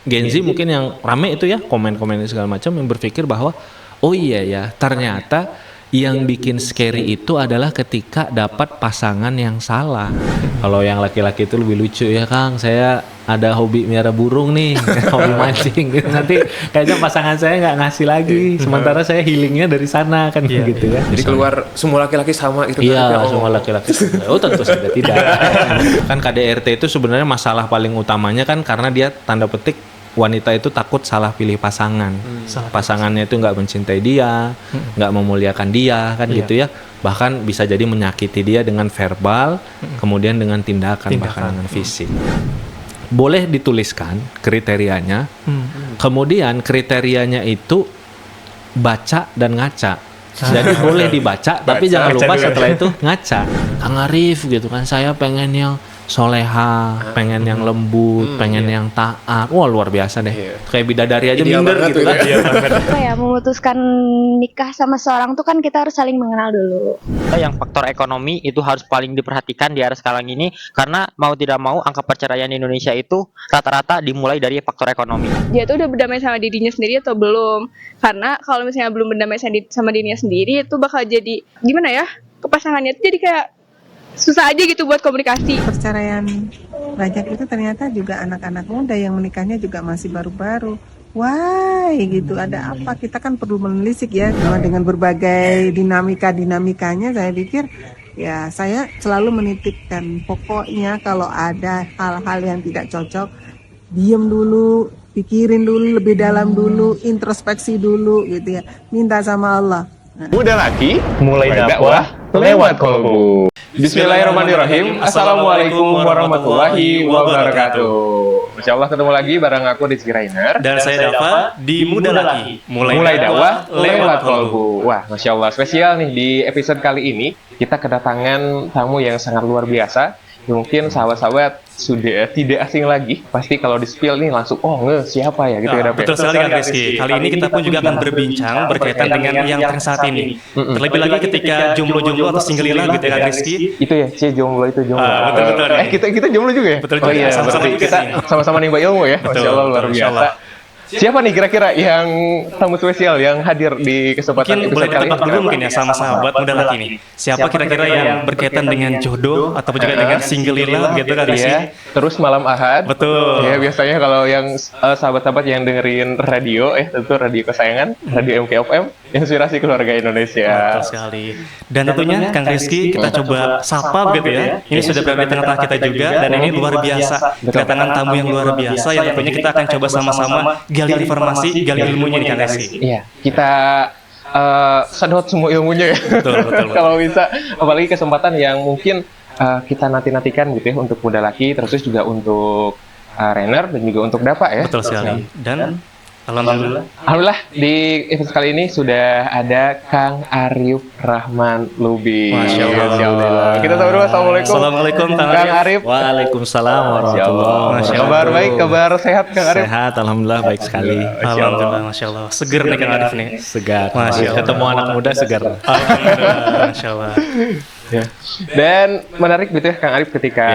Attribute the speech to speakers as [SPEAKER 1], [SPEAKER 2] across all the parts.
[SPEAKER 1] Gen Z mungkin yang rame itu ya, komen-komen segala macam, yang berpikir bahwa oh iya ya, ternyata yang bikin scary itu adalah ketika dapat pasangan yang salah. Kalau yang laki-laki itu lebih lucu ya, Kang, saya ada hobi miara burung nih, hobi mancing gitu. Nanti kayaknya pasangan saya nggak ngasih lagi, sementara saya healingnya dari sana kan gitu kan.
[SPEAKER 2] Jadi keluar semua laki-laki sama gitu.
[SPEAKER 1] Iya, semua laki-laki. Oh tentu saja tidak. Kan KDRT itu sebenarnya masalah paling utamanya kan karena dia tanda petik wanita itu takut salah pilih pasangan. Pasangannya itu nggak mencintai dia, nggak memuliakan dia kan gitu ya. Bahkan bisa jadi menyakiti dia dengan verbal, kemudian dengan tindakan. Bahkan dengan fisik. Boleh dituliskan kriterianya. Kemudian kriterianya itu baca dan ngaca. Jadi boleh dibaca, tapi jangan lupa setelah itu ngaca. Kang Arif gitu kan, saya pengen yang soleha, pengen yang lembut, pengen yang taat. Wah luar biasa deh. Kayak bidadari aja minder gitu kan.
[SPEAKER 3] Apa ya, memutuskan nikah sama seorang tuh kan kita harus saling mengenal dulu.
[SPEAKER 4] Yang faktor ekonomi itu harus paling diperhatikan di era sekarang ini, karena mau tidak mau angka perceraian di Indonesia itu rata-rata dimulai dari faktor ekonomi.
[SPEAKER 5] Dia tuh udah berdamai sama dirinya sendiri atau belum? Karena kalau misalnya belum berdamai sama dirinya sendiri, itu bakal jadi gimana ya? Ke pasangannya itu jadi kayak susah aja gitu buat komunikasi.
[SPEAKER 6] Perceraian banyak itu ternyata juga anak-anak muda yang menikahnya juga masih baru-baru. Why gitu, ada apa? Kita kan perlu menelisik ya, dengan berbagai dinamikanya. Saya pikir ya saya selalu menitipkan, pokoknya kalau ada hal-hal yang tidak cocok, diam dulu, pikirin dulu lebih dalam dulu, introspeksi dulu gitu ya, minta sama Allah.
[SPEAKER 2] Muda laki, mulai dakwah lewat kolbu. Bismillahirrahmanirrahim. Assalamualaikum warahmatullahi wabarakatuh. Masya Allah, ketemu lagi bareng aku Rizky Rainer
[SPEAKER 7] dan saya Dava di Muda Laki.
[SPEAKER 2] Mulai dakwah lewat kolbu. Wah, Masya Allah, spesial nih di episode kali ini. Kita kedatangan tamu yang sangat luar biasa. Mungkin sahabat-sahabat sudah tidak asing lagi. Pasti kalau di-spill nih langsung, siapa ya gitu ya.
[SPEAKER 7] Betul sekali kan Rizky. Kali ini kita pun juga akan berbincang berkaitan dengan yang tren saat ini. Terlebih lagi ketika jomblo-jomblo atau single lila gitu ya kan Rizky.
[SPEAKER 2] Itu ya, jomblo itu jomblo.
[SPEAKER 7] Betul.
[SPEAKER 2] Kita jomblo juga ya?
[SPEAKER 7] Betul juga.
[SPEAKER 2] Iya, berarti kita sama-sama nimba ilmu ya. Masya Allah, luar biasa. Siapa nih kira-kira yang tamu spesial yang hadir di kesempatan
[SPEAKER 7] mungkin
[SPEAKER 2] episode kali ini?
[SPEAKER 7] boleh dulu mungkin ya sama sahabat Muda Laki ini. Siapa kira-kira yang berkaitan dengan jodoh ataupun juga dengan single lila gitu kan Rizky?
[SPEAKER 2] Iya, terus malam Ahad.
[SPEAKER 7] Betul.
[SPEAKER 2] Ya, biasanya kalau yang sahabat-sahabat yang dengerin radio, tentu radio kesayangan, radio MKFM, Inspirasi Keluarga Indonesia.
[SPEAKER 7] Betul sekali. Dan tentunya Kang Rizky kita coba sapa gitu ya. Ini sudah berada di tengah-tengah kita juga, dan ini luar biasa. Kedatangan tamu yang luar biasa yang tentunya kita akan coba sama-sama gali informasi, gali ilmunya nih Kang Rizky.
[SPEAKER 2] Iya, kita sedot semua ilmunya ya.
[SPEAKER 7] Betul.
[SPEAKER 2] Kalau bisa, apalagi kesempatan yang mungkin kita nanti-nantikan gitu ya untuk Muda Laki, terus juga untuk Rainer dan juga untuk Dava ya.
[SPEAKER 7] Betul sekali. Dan
[SPEAKER 2] Alhamdulillah di episode kali ini sudah ada Kang Arif Rahman Lubi.
[SPEAKER 7] Masya Allah.
[SPEAKER 2] Kita tahu dulu, assalamualaikum.
[SPEAKER 7] Assalamualaikum Kang
[SPEAKER 2] Arif.
[SPEAKER 1] Waalaikumsalam warahmatullahi wabarakatuh.
[SPEAKER 2] Kabar baik, kabar sehat Kang Arif.
[SPEAKER 1] Sehat, alhamdulillah baik sekali.
[SPEAKER 7] Alhamdulillah, Masya Allah. Seger nih Kang Arif nih.
[SPEAKER 1] Segar.
[SPEAKER 7] Masya Allah.
[SPEAKER 1] Ketemu anak muda segar.
[SPEAKER 7] Alhamdulillah, Masya Allah.
[SPEAKER 2] Ya. Dan menarik gitu ya Kang Arif ketika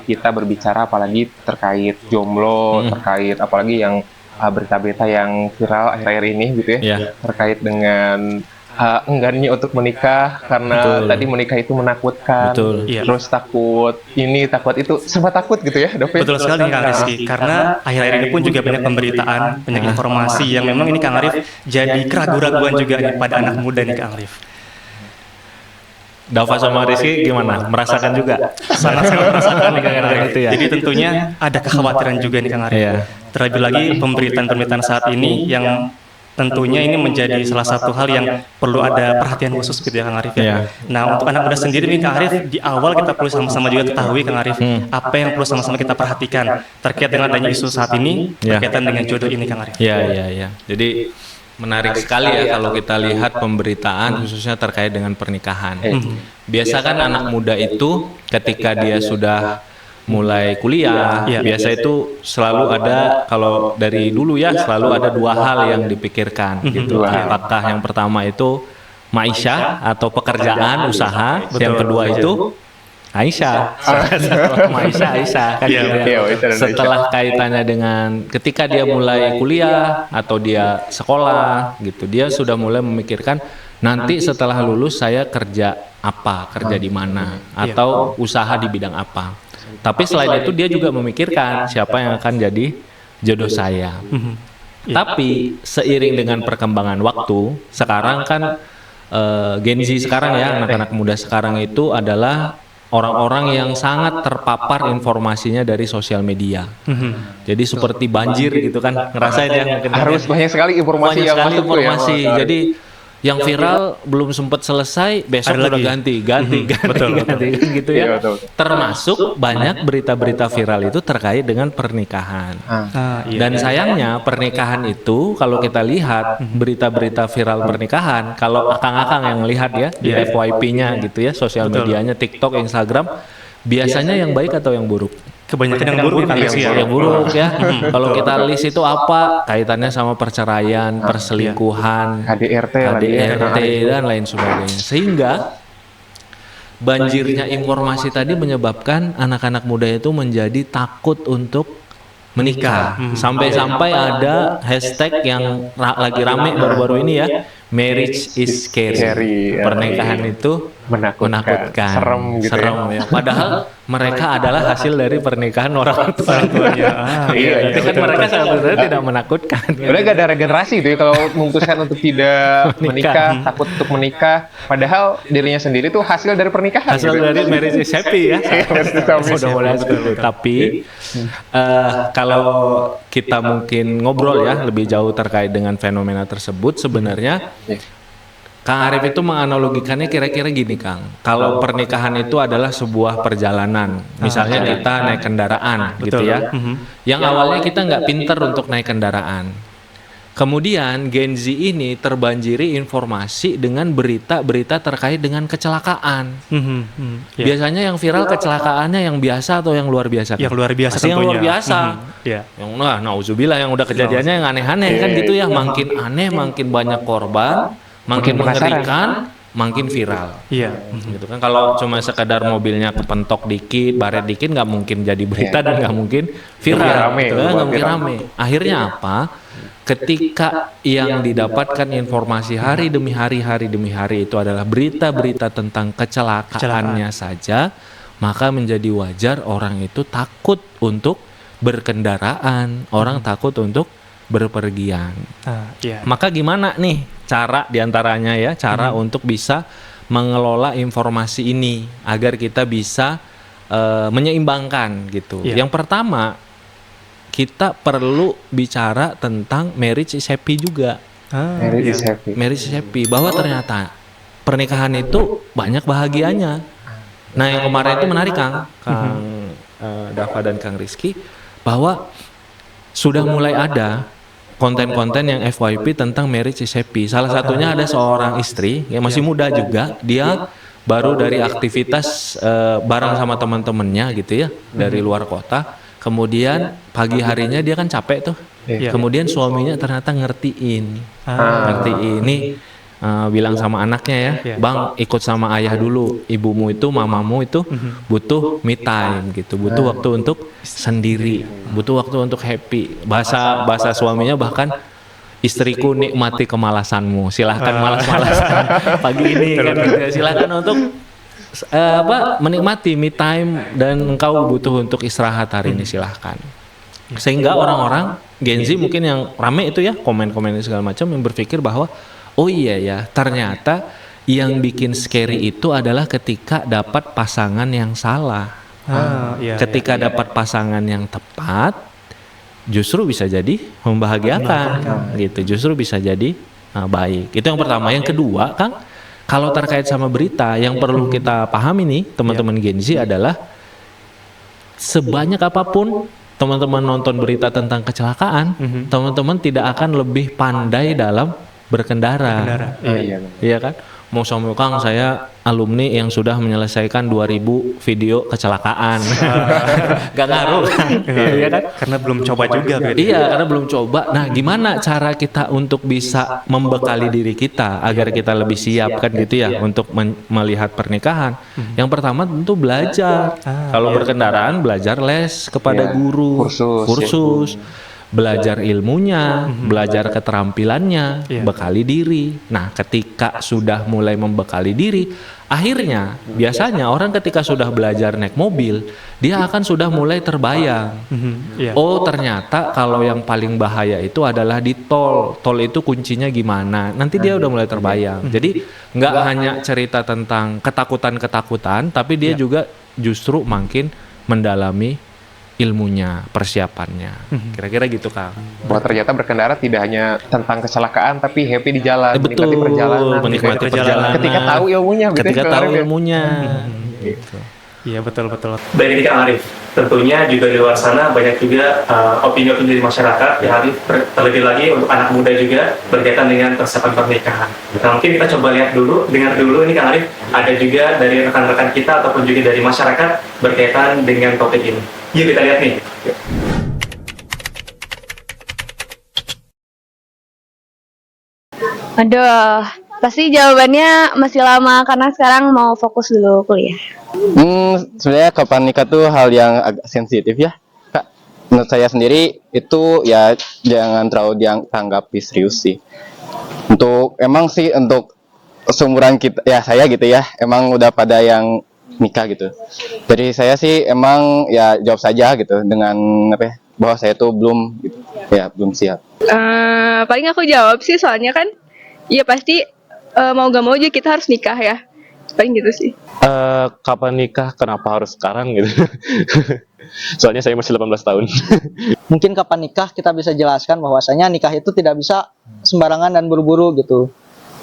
[SPEAKER 2] kita berbicara apalagi terkait jomblo, terkait apalagi yang berita-berita yang viral akhir-akhir ini gitu ya, terkait dengan enggannya untuk menikah karena tadi menikah itu menakutkan, terus takut ini takut itu, serba takut gitu ya, David.
[SPEAKER 7] Betul sekali Kang Rizky, karena akhir-akhir ini pun juga banyak pemberitaan, banyak informasi yang memang ini Kang Arif jadi keraguan-raguan juga nih pada anak muda nih Kang Arif.
[SPEAKER 1] Dava sama Rizky gimana? Merasakan juga?
[SPEAKER 7] Sangat-sangat merasakan nih Kang Arif itu ya. Jadi tentunya ada kekhawatiran juga nih Kang Arif. Terlebih lagi pemberitaan-pemberitaan saat ini yang tentunya ini menjadi salah satu hal yang perlu ada perhatian khusus gitu ya Kang Arif ya. Nah untuk anak muda sendiri nih Kang Arif, di awal kita perlu sama-sama juga ketahui Kang Arif, apa yang perlu sama-sama kita perhatikan terkait dengan adanya isu saat ini berkaitan dengan jodoh ini Kang Arif.
[SPEAKER 1] Iya. Jadi menarik sekali ya kalau kita lihat pemberitaan khususnya terkait dengan pernikahan. Biasa kan anak muda itu ketika dia sudah mulai kuliah, biasa itu selalu ada, kalau dari dulu ya selalu ada dua hal yang dipikirkan gitu. Apakah yang pertama itu maisha atau pekerjaan, usaha, yang kedua itu Aisyah. Setelah Aisyah kan
[SPEAKER 7] Iya,
[SPEAKER 1] gitu ya.
[SPEAKER 2] iya, Aisyah dan
[SPEAKER 1] Setelah kaitannya dengan ketika dia mulai kuliah atau dia sekolah gitu, dia sudah mulai memikirkan nanti setelah lulus saya kerja apa, kerja di mana, atau usaha di bidang apa. Tapi selain itu dia juga memikirkan siapa yang akan jadi jodoh saya. Tapi seiring dengan perkembangan waktu, sekarang kan Gen Z sekarang ya, anak-anak muda sekarang itu adalah orang-orang yang sangat terpapar informasinya dari sosial media. Jadi seperti banjir gitu kan, ngerasain ya mungkin
[SPEAKER 2] Harus banyak sekali informasi
[SPEAKER 1] banyak
[SPEAKER 2] yang
[SPEAKER 1] sekali
[SPEAKER 2] masuk tuh ya.
[SPEAKER 1] informasi. Jadi yang viral belum sempat selesai, besok
[SPEAKER 7] Ada
[SPEAKER 1] udah
[SPEAKER 7] lagi.
[SPEAKER 1] ganti
[SPEAKER 7] Betul.
[SPEAKER 1] kan gitu
[SPEAKER 2] Iya,
[SPEAKER 1] ya.
[SPEAKER 2] betul.
[SPEAKER 1] Termasuk banyak berita-berita viral itu terkait dengan pernikahan.
[SPEAKER 7] Iya.
[SPEAKER 1] Dan sayangnya pernikahan itu kalau kita lihat berita-berita viral pernikahan, kalau akang-akang yang lihat ya di FYP-nya gitu ya, sosial medianya, TikTok, Instagram, biasanya yang baik atau yang buruk?
[SPEAKER 7] Kebanyakan yang buruk kan ya.
[SPEAKER 1] Yang buruk ya. Kalau kita list itu apa? Kaitannya sama perceraian, perselingkuhan,
[SPEAKER 2] KDRT lah dia.
[SPEAKER 1] KDRT dan lain sebagainya. Sehingga banjirnya informasi tadi menyebabkan anak-anak muda itu menjadi takut untuk menikah. Sampai-sampai ada hashtag yang lagi rame baru-baru ini ya, marriage is scary.
[SPEAKER 2] Scary, ya.
[SPEAKER 1] Pernikahan itu menakutkan.
[SPEAKER 2] Serem gitu ya.
[SPEAKER 1] ya. Padahal mereka adalah hasil dari pernikahan orang tuanya.
[SPEAKER 2] Iya,
[SPEAKER 1] Itu kan mereka sebenarnya tidak menakutkan.
[SPEAKER 2] Udah gak ada regenerasi itu ya kalau memutuskan untuk tidak menikah, takut untuk menikah. Padahal dirinya sendiri tuh hasil dari pernikahan.
[SPEAKER 1] Hasil
[SPEAKER 2] gitu.
[SPEAKER 1] dari marriage is happy ya. Mudah-mudahan seperti itu. Tapi kalau kita mungkin ngobrol ya lebih jauh terkait dengan fenomena tersebut, sebenarnya Kang Arif itu menganalogikannya kira-kira gini Kang. Kalau pernikahan itu adalah sebuah perjalanan, misalnya kita naik kendaraan gitu ya. Yang awalnya kita nggak pinter untuk naik kendaraan. Kemudian Gen Z ini terbanjiri informasi dengan berita-berita terkait dengan kecelakaan. Biasanya yang viral kecelakaannya yang biasa atau yang luar biasa?
[SPEAKER 7] Yang luar biasa
[SPEAKER 1] Pasti yang luar
[SPEAKER 7] tentunya.
[SPEAKER 1] biasa. Yang nauzubillah yang udah kejadiannya yang aneh-aneh kan gitu ya. Makin aneh, makin banyak korban, makin mengerikan, makin viral.
[SPEAKER 7] Iya.
[SPEAKER 1] Gitu kan, kalau cuma sekedar mobilnya kepentok dikit, baret dikit nggak mungkin jadi berita dan nggak mungkin viral.
[SPEAKER 2] Rame,
[SPEAKER 1] Gitu kan, nggak mungkin rame. Akhirnya apa? Ketika yang didapatkan informasi hari demi hari itu adalah berita-berita tentang kecelakaannya saja, maka menjadi wajar orang itu takut untuk berkendaraan, orang takut untuk berpergian. Maka gimana nih cara diantaranya ya, cara untuk bisa mengelola informasi ini agar kita bisa menyeimbangkan gitu. Yang pertama, kita perlu bicara tentang marriage is happy juga.
[SPEAKER 2] Marriage is happy.
[SPEAKER 1] Marriage is happy, bahwa ternyata pernikahan itu banyak bahagianya. Nah yang kemarin itu menarik Kang Dava dan Kang Rizky, bahwa sudah mulai ada konten-konten yang FYP tentang marriage is happy. Salah satunya ada seorang istri yang masih muda juga, dia baru dari aktivitas bareng sama teman-temannya gitu ya, dari luar kota. Kemudian pagi harinya dia kan capek tuh. Kemudian suaminya ternyata ngertiin nih, bilang sama anaknya ya, Bang ikut sama ayah dulu, ibumu itu, mamamu itu butuh me time gitu, butuh waktu untuk sendiri, butuh waktu untuk happy. Bahasa suaminya bahkan, istriku nikmati kemalasanmu, silahkan malas-malasan pagi ini kan, silahkan untuk menikmati me time, dan engkau butuh untuk istirahat hari ini, silahkan. Sehingga orang-orang Gen Z mungkin yang rame itu ya, komen-komen segala macam, yang berpikir bahwa oh iya ya, ternyata yang bikin scary itu adalah ketika dapat pasangan yang salah. Ketika dapat pasangan yang tepat, justru bisa jadi membahagiakan gitu, justru bisa jadi baik. Itu yang pertama. Yang kedua Kang, kalau terkait sama berita, yang perlu kita pahami nih teman-teman Gen Z adalah sebanyak apapun teman-teman nonton berita tentang kecelakaan, teman-teman tidak akan lebih pandai dalam berkendara. Iya kan? Mau sama Kang, saya alumni yang sudah menyelesaikan 2000 video kecelakaan. Gak ngaruh. Iya kan?
[SPEAKER 7] Karena belum coba juga berarti.
[SPEAKER 1] Iya, karena belum coba. Nah, gimana cara kita untuk bisa membekali diri kita agar kita lebih siap kan gitu ya untuk melihat pernikahan? Yang pertama tentu belajar. Kalau berkendaraan belajar les kepada guru, kursus. Belajar ilmunya, belajar keterampilannya, bekali diri. Nah, ketika sudah mulai membekali diri, akhirnya biasanya orang ketika sudah belajar naik mobil, dia akan sudah mulai terbayang. Oh, ternyata kalau yang paling bahaya itu adalah di tol. Tol itu kuncinya gimana? Nanti dia udah mulai terbayang. Jadi nggak hanya cerita tentang ketakutan-ketakutan, tapi dia juga justru makin mendalami ilmunya, persiapannya. Kira-kira gitu, Kang.
[SPEAKER 2] Bahwa ternyata berkendara tidak hanya tentang kecelakaan, tapi happy di jalan,
[SPEAKER 1] Betul,
[SPEAKER 2] menikmati perjalanan.
[SPEAKER 1] menikmati perjalanan.
[SPEAKER 2] Ketika tahu ilmunya, gitu
[SPEAKER 1] Ketika
[SPEAKER 2] ya,
[SPEAKER 1] tahu
[SPEAKER 2] Kang Arif ya.
[SPEAKER 1] ilmunya. Gitu.
[SPEAKER 7] Iya, betul.
[SPEAKER 8] Baik ini Kang Arif, tentunya juga di luar sana banyak juga opini-opini dari masyarakat ya Arif, terlebih lagi untuk anak muda juga berkaitan dengan persiapan pernikahan. Nah mungkin kita coba lihat dulu, dengar dulu ini Kang Arif, ada juga dari rekan-rekan kita ataupun juga dari masyarakat berkaitan dengan topik ini. Yuk kita lihat nih.
[SPEAKER 3] Aduh, pasti jawabannya masih lama karena sekarang mau fokus dulu kuliah.
[SPEAKER 9] Sebenarnya kapan nikah tuh hal yang agak sensitif ya, Kak. Menurut saya sendiri itu ya jangan terlalu ditanggapi serius sih. Untuk seumuran kita ya saya gitu ya, emang udah pada yang nikah gitu. Jadi saya sih emang ya jawab saja gitu dengan bahwa saya tuh belum gitu. Ya, belum siap.
[SPEAKER 5] Paling aku jawab sih soalnya kan ya pasti mau gak mau aja kita harus nikah ya. Paling gitu sih.
[SPEAKER 10] Kapan nikah? Kenapa harus sekarang gitu? Soalnya saya masih 18 tahun.
[SPEAKER 11] Mungkin kapan nikah kita bisa jelaskan bahwasanya nikah itu tidak bisa sembarangan dan buru-buru gitu.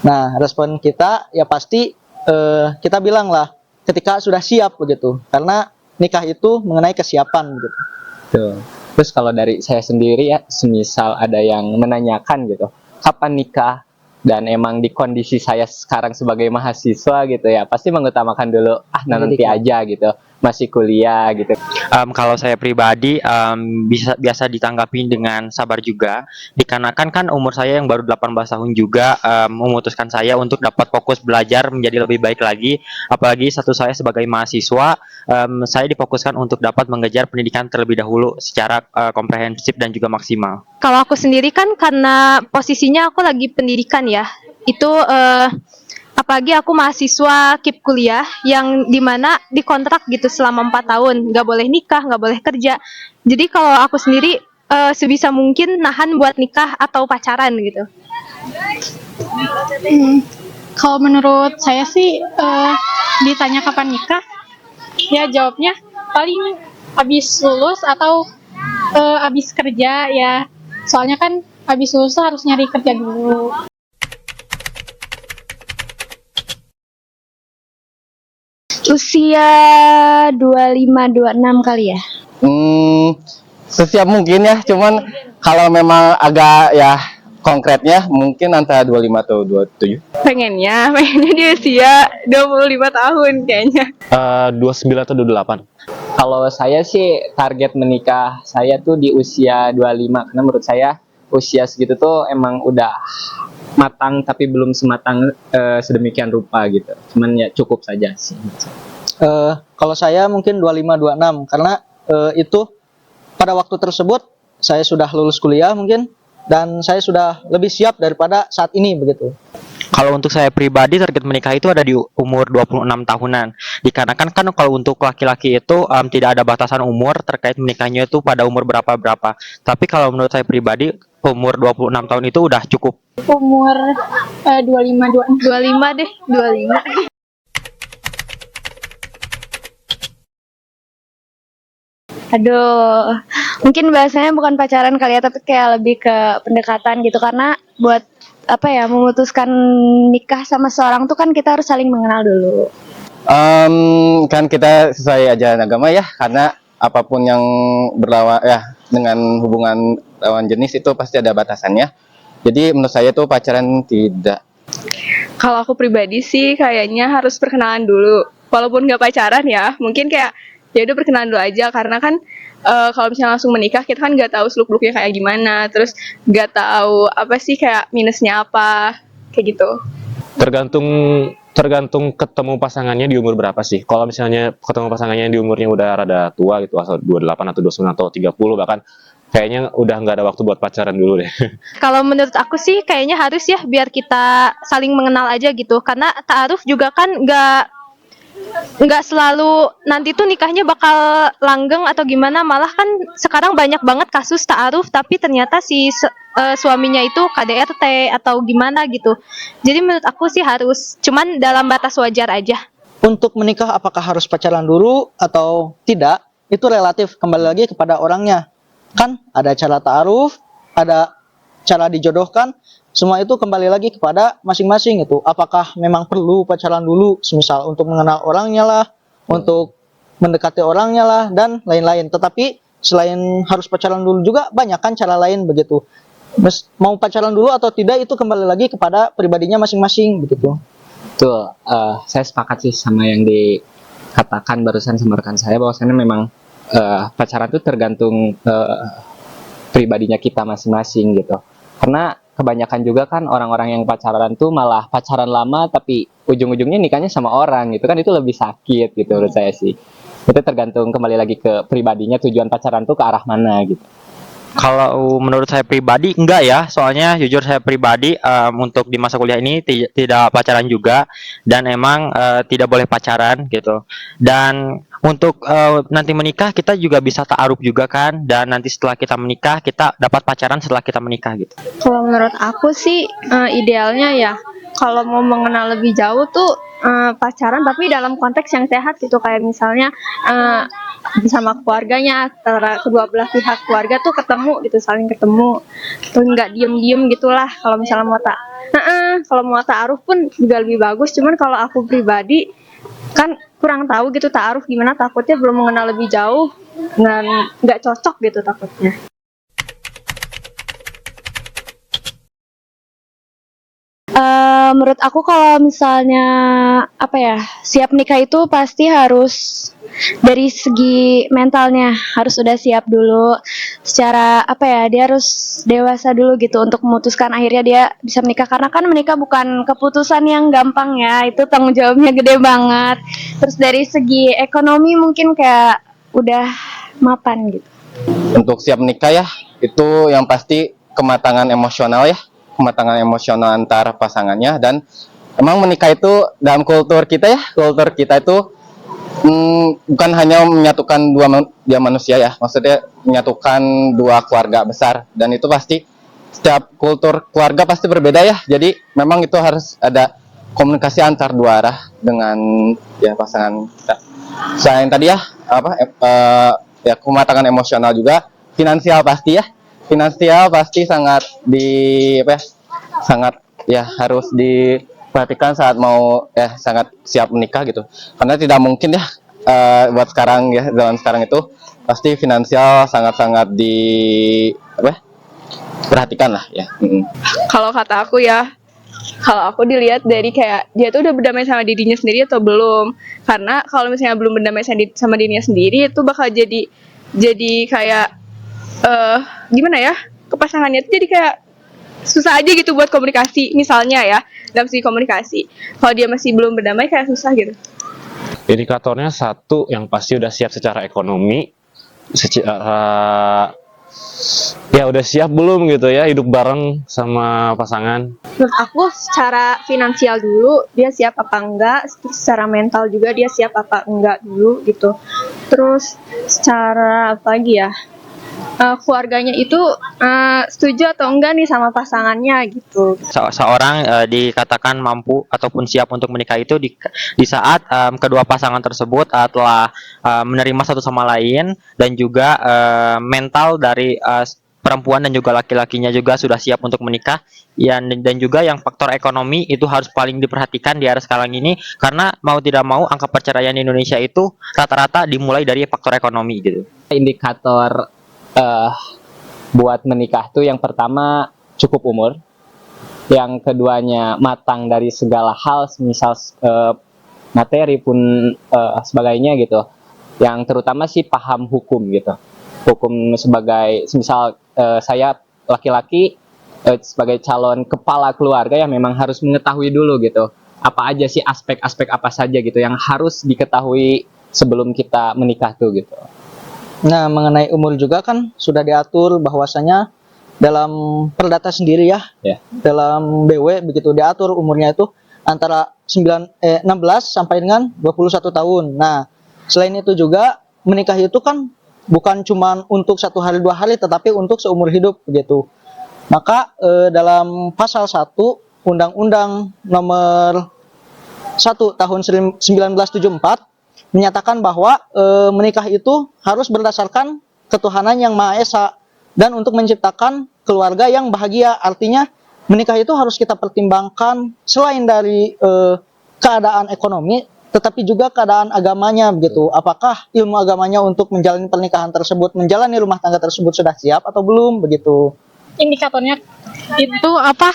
[SPEAKER 11] Nah, respon kita ya pasti kita bilang lah ketika sudah siap begitu. Karena nikah itu mengenai kesiapan gitu.
[SPEAKER 9] Tuh. Terus kalau dari saya sendiri ya, semisal ada yang menanyakan gitu, kapan nikah? Dan emang di kondisi saya sekarang sebagai mahasiswa gitu ya, pasti mengutamakan dulu nanti aja gitu, masih kuliah gitu.
[SPEAKER 4] Kalau saya pribadi biasa ditanggapi dengan sabar juga, dikarenakan kan umur saya yang baru 18 tahun juga memutuskan saya untuk dapat fokus belajar menjadi lebih baik lagi, apalagi status saya sebagai mahasiswa, saya difokuskan untuk dapat mengejar pendidikan terlebih dahulu secara komprehensif dan juga maksimal.
[SPEAKER 12] Kalau aku sendiri kan karena posisinya aku lagi pendidikan ya, itu apalagi aku mahasiswa KIP kuliah yang dimana dikontrak gitu selama 4 tahun, nggak boleh nikah, nggak boleh kerja. Jadi kalau aku sendiri sebisa mungkin nahan buat nikah atau pacaran gitu.
[SPEAKER 13] Kalau menurut saya sih ditanya kapan nikah, ya jawabnya paling habis lulus atau habis kerja ya. Soalnya kan habis lulus harus nyari kerja dulu.
[SPEAKER 3] Usia 25-26 kali ya.
[SPEAKER 9] Sesiap mungkin ya, cuman kalau memang agak ya konkretnya mungkin antara 25 atau 27.
[SPEAKER 5] Pengennya di usia 25 tahun kayaknya.
[SPEAKER 10] 29 atau 28.
[SPEAKER 9] Kalau saya sih target menikah saya tuh di usia 25, karena menurut saya usia segitu tuh emang udah matang tapi belum sematang sedemikian rupa gitu. Cuman ya cukup saja sih.
[SPEAKER 11] Kalau saya mungkin 25-26 karena itu pada waktu tersebut saya sudah lulus kuliah mungkin dan saya sudah lebih siap daripada saat ini begitu.
[SPEAKER 4] Kalau untuk saya pribadi target menikah itu ada di umur 26 tahunan. Dikarenakan kan kalau untuk laki-laki itu tidak ada batasan umur terkait menikahnya itu pada umur berapa-berapa. Tapi kalau menurut saya pribadi umur 26 tahun itu udah cukup.
[SPEAKER 13] Umur 25
[SPEAKER 12] deh, 25.
[SPEAKER 3] Aduh, mungkin bahasanya bukan pacaran kali ya, tapi kayak lebih ke pendekatan gitu. Karena buat memutuskan nikah sama seorang tuh kan kita harus saling mengenal dulu.
[SPEAKER 9] Kan kita sesuai ajaran agama ya, karena apapun yang berlawan ya dengan hubungan lawan jenis itu pasti ada batasannya. Jadi menurut saya tuh pacaran tidak.
[SPEAKER 5] Kalau aku pribadi sih kayaknya harus perkenalan dulu. Walaupun nggak pacaran ya, mungkin kayak ya udah perkenalan dulu aja karena kan kalau misalnya langsung menikah kita kan nggak tahu seluk-beluknya kayak gimana, terus nggak tahu apa sih kayak minusnya apa kayak gitu.
[SPEAKER 10] Tergantung ketemu pasangannya di umur berapa sih. Kalau misalnya ketemu pasangannya di umurnya udah rada tua gitu, asal 28 atau 29 atau 30 bahkan, kayaknya udah nggak ada waktu buat pacaran dulu deh.
[SPEAKER 12] Kalau menurut aku sih kayaknya harus ya biar kita saling mengenal aja gitu. Karena ta'aruf juga kan nggak selalu nanti tuh nikahnya bakal langgeng atau gimana, malah kan sekarang banyak banget kasus ta'aruf tapi ternyata si suaminya itu KDRT atau gimana gitu. Jadi menurut aku sih harus, cuman dalam batas wajar aja.
[SPEAKER 11] Untuk menikah apakah harus pacaran dulu atau tidak, itu relatif, kembali lagi kepada orangnya. Kan ada cara ta'aruf, ada cara dijodohkan, semua itu kembali lagi kepada masing-masing itu. Apakah memang perlu pacaran dulu, semisal untuk mengenal orangnya lah, untuk mendekati orangnya lah, dan lain-lain. Tetapi selain harus pacaran dulu juga banyak kan cara lain begitu. Mau pacaran dulu atau tidak itu kembali lagi kepada pribadinya masing-masing begitu.
[SPEAKER 14] Betul, saya sepakat sih sama yang dikatakan barusan sama rekan saya, bahwasanya memang pacaran itu tergantung pribadinya kita masing-masing gitu. Karena kebanyakan juga kan orang-orang yang pacaran tuh malah pacaran lama tapi ujung-ujungnya nikahnya sama orang gitu kan, itu lebih sakit gitu menurut saya sih. Itu tergantung kembali lagi ke pribadinya, tujuan pacaran tuh ke arah mana gitu.
[SPEAKER 4] Kalau menurut saya pribadi enggak ya, soalnya jujur saya pribadi untuk di masa kuliah ini tidak pacaran juga, dan emang tidak boleh pacaran gitu. Dan untuk nanti menikah kita juga bisa ta'aruf juga kan, dan nanti setelah kita menikah kita dapat pacaran setelah kita menikah gitu.
[SPEAKER 5] Kalau menurut aku sih idealnya ya kalau mau mengenal lebih jauh tuh pacaran tapi dalam konteks yang sehat gitu, kayak misalnya bersama keluarganya, antara kedua belah pihak keluarga tuh ketemu gitu, saling ketemu tuh, nggak diem-diem gitulah. Kalau misalnya kalau mau ta'aruf pun juga lebih bagus, cuman kalau aku pribadi kan kurang tahu gitu ta'aruf gimana, takutnya belum mengenal lebih jauh nggak cocok gitu takutnya.
[SPEAKER 3] Menurut aku kalau misalnya apa ya, siap nikah itu pasti harus dari segi mentalnya harus udah siap dulu, secara apa ya, dia harus dewasa dulu gitu untuk memutuskan akhirnya dia bisa menikah, karena kan menikah bukan keputusan yang gampang ya, itu tanggung jawabnya gede banget. Terus dari segi ekonomi mungkin kayak udah mapan gitu.
[SPEAKER 9] Untuk siap menikah ya, itu yang pasti kematangan emosional ya, kematangan emosional antar pasangannya. Dan emang menikah itu dalam kultur kita itu bukan hanya menyatukan dua manusia ya, maksudnya menyatukan dua keluarga besar, dan itu pasti setiap kultur keluarga pasti berbeda ya. Jadi memang itu harus ada komunikasi antar dua arah dengan ya pasangan kita. Selain tadi ya ya kematangan emosional juga, finansial pasti sangat sangat ya harus diperhatikan saat mau sangat siap menikah gitu, karena tidak mungkin ya buat sekarang ya, zaman sekarang itu pasti finansial sangat-sangat perhatikan lah ya.
[SPEAKER 5] Kalau kata aku ya, kalau aku dilihat dari kayak dia tuh udah berdamai sama dirinya sendiri atau belum. Karena kalau misalnya belum berdamai sama dirinya sendiri, itu bakal jadi kayak gimana ya, ke pasangannya itu jadi kayak susah aja gitu buat komunikasi. Misalnya ya, dalam segi komunikasi, kalau dia masih belum berdamai kayak susah gitu.
[SPEAKER 10] Indikatornya satu, yang pasti udah siap secara ekonomi, ya udah siap belum gitu ya hidup bareng sama pasangan.
[SPEAKER 5] Menurut aku secara finansial dulu dia siap apa enggak, terus secara mental juga dia siap apa enggak dulu gitu. Terus secara apa lagi ya, keluarganya itu setuju atau enggak nih sama pasangannya gitu.
[SPEAKER 4] Seorang dikatakan mampu ataupun siap untuk menikah itu di saat kedua pasangan tersebut telah menerima satu sama lain, dan juga mental dari perempuan dan juga laki-lakinya juga sudah siap untuk menikah ya, dan juga yang faktor ekonomi itu harus paling diperhatikan di era sekarang ini, karena mau tidak mau angka perceraian di Indonesia itu rata-rata dimulai dari faktor ekonomi gitu.
[SPEAKER 14] Indikator buat menikah tuh yang pertama cukup umur, yang keduanya matang dari segala hal, misal materi pun sebagainya gitu. Yang terutama sih paham hukum gitu. Hukum sebagai, misal saya laki-laki sebagai calon kepala keluarga yang memang harus mengetahui dulu gitu. Apa aja sih aspek-aspek apa saja gitu yang harus diketahui sebelum kita menikah tuh gitu.
[SPEAKER 11] Nah, mengenai umur juga kan sudah diatur bahwasanya dalam Perdata sendiri ya, dalam BW begitu diatur umurnya itu antara 16 sampai dengan 21 tahun. Nah, selain itu juga menikah itu kan bukan cuma untuk 1 hari 2 hari, tetapi untuk seumur hidup begitu. Maka dalam pasal 1 Undang-Undang nomor 1 tahun 1974 menyatakan bahwa menikah itu harus berdasarkan ketuhanan yang Maha Esa dan untuk menciptakan keluarga yang bahagia. Artinya menikah itu harus kita pertimbangkan selain dari keadaan ekonomi, tetapi juga keadaan agamanya begitu. Apakah ilmu agamanya untuk menjalani pernikahan tersebut, menjalani rumah tangga tersebut sudah siap atau belum begitu.
[SPEAKER 13] Indikatornya itu apa?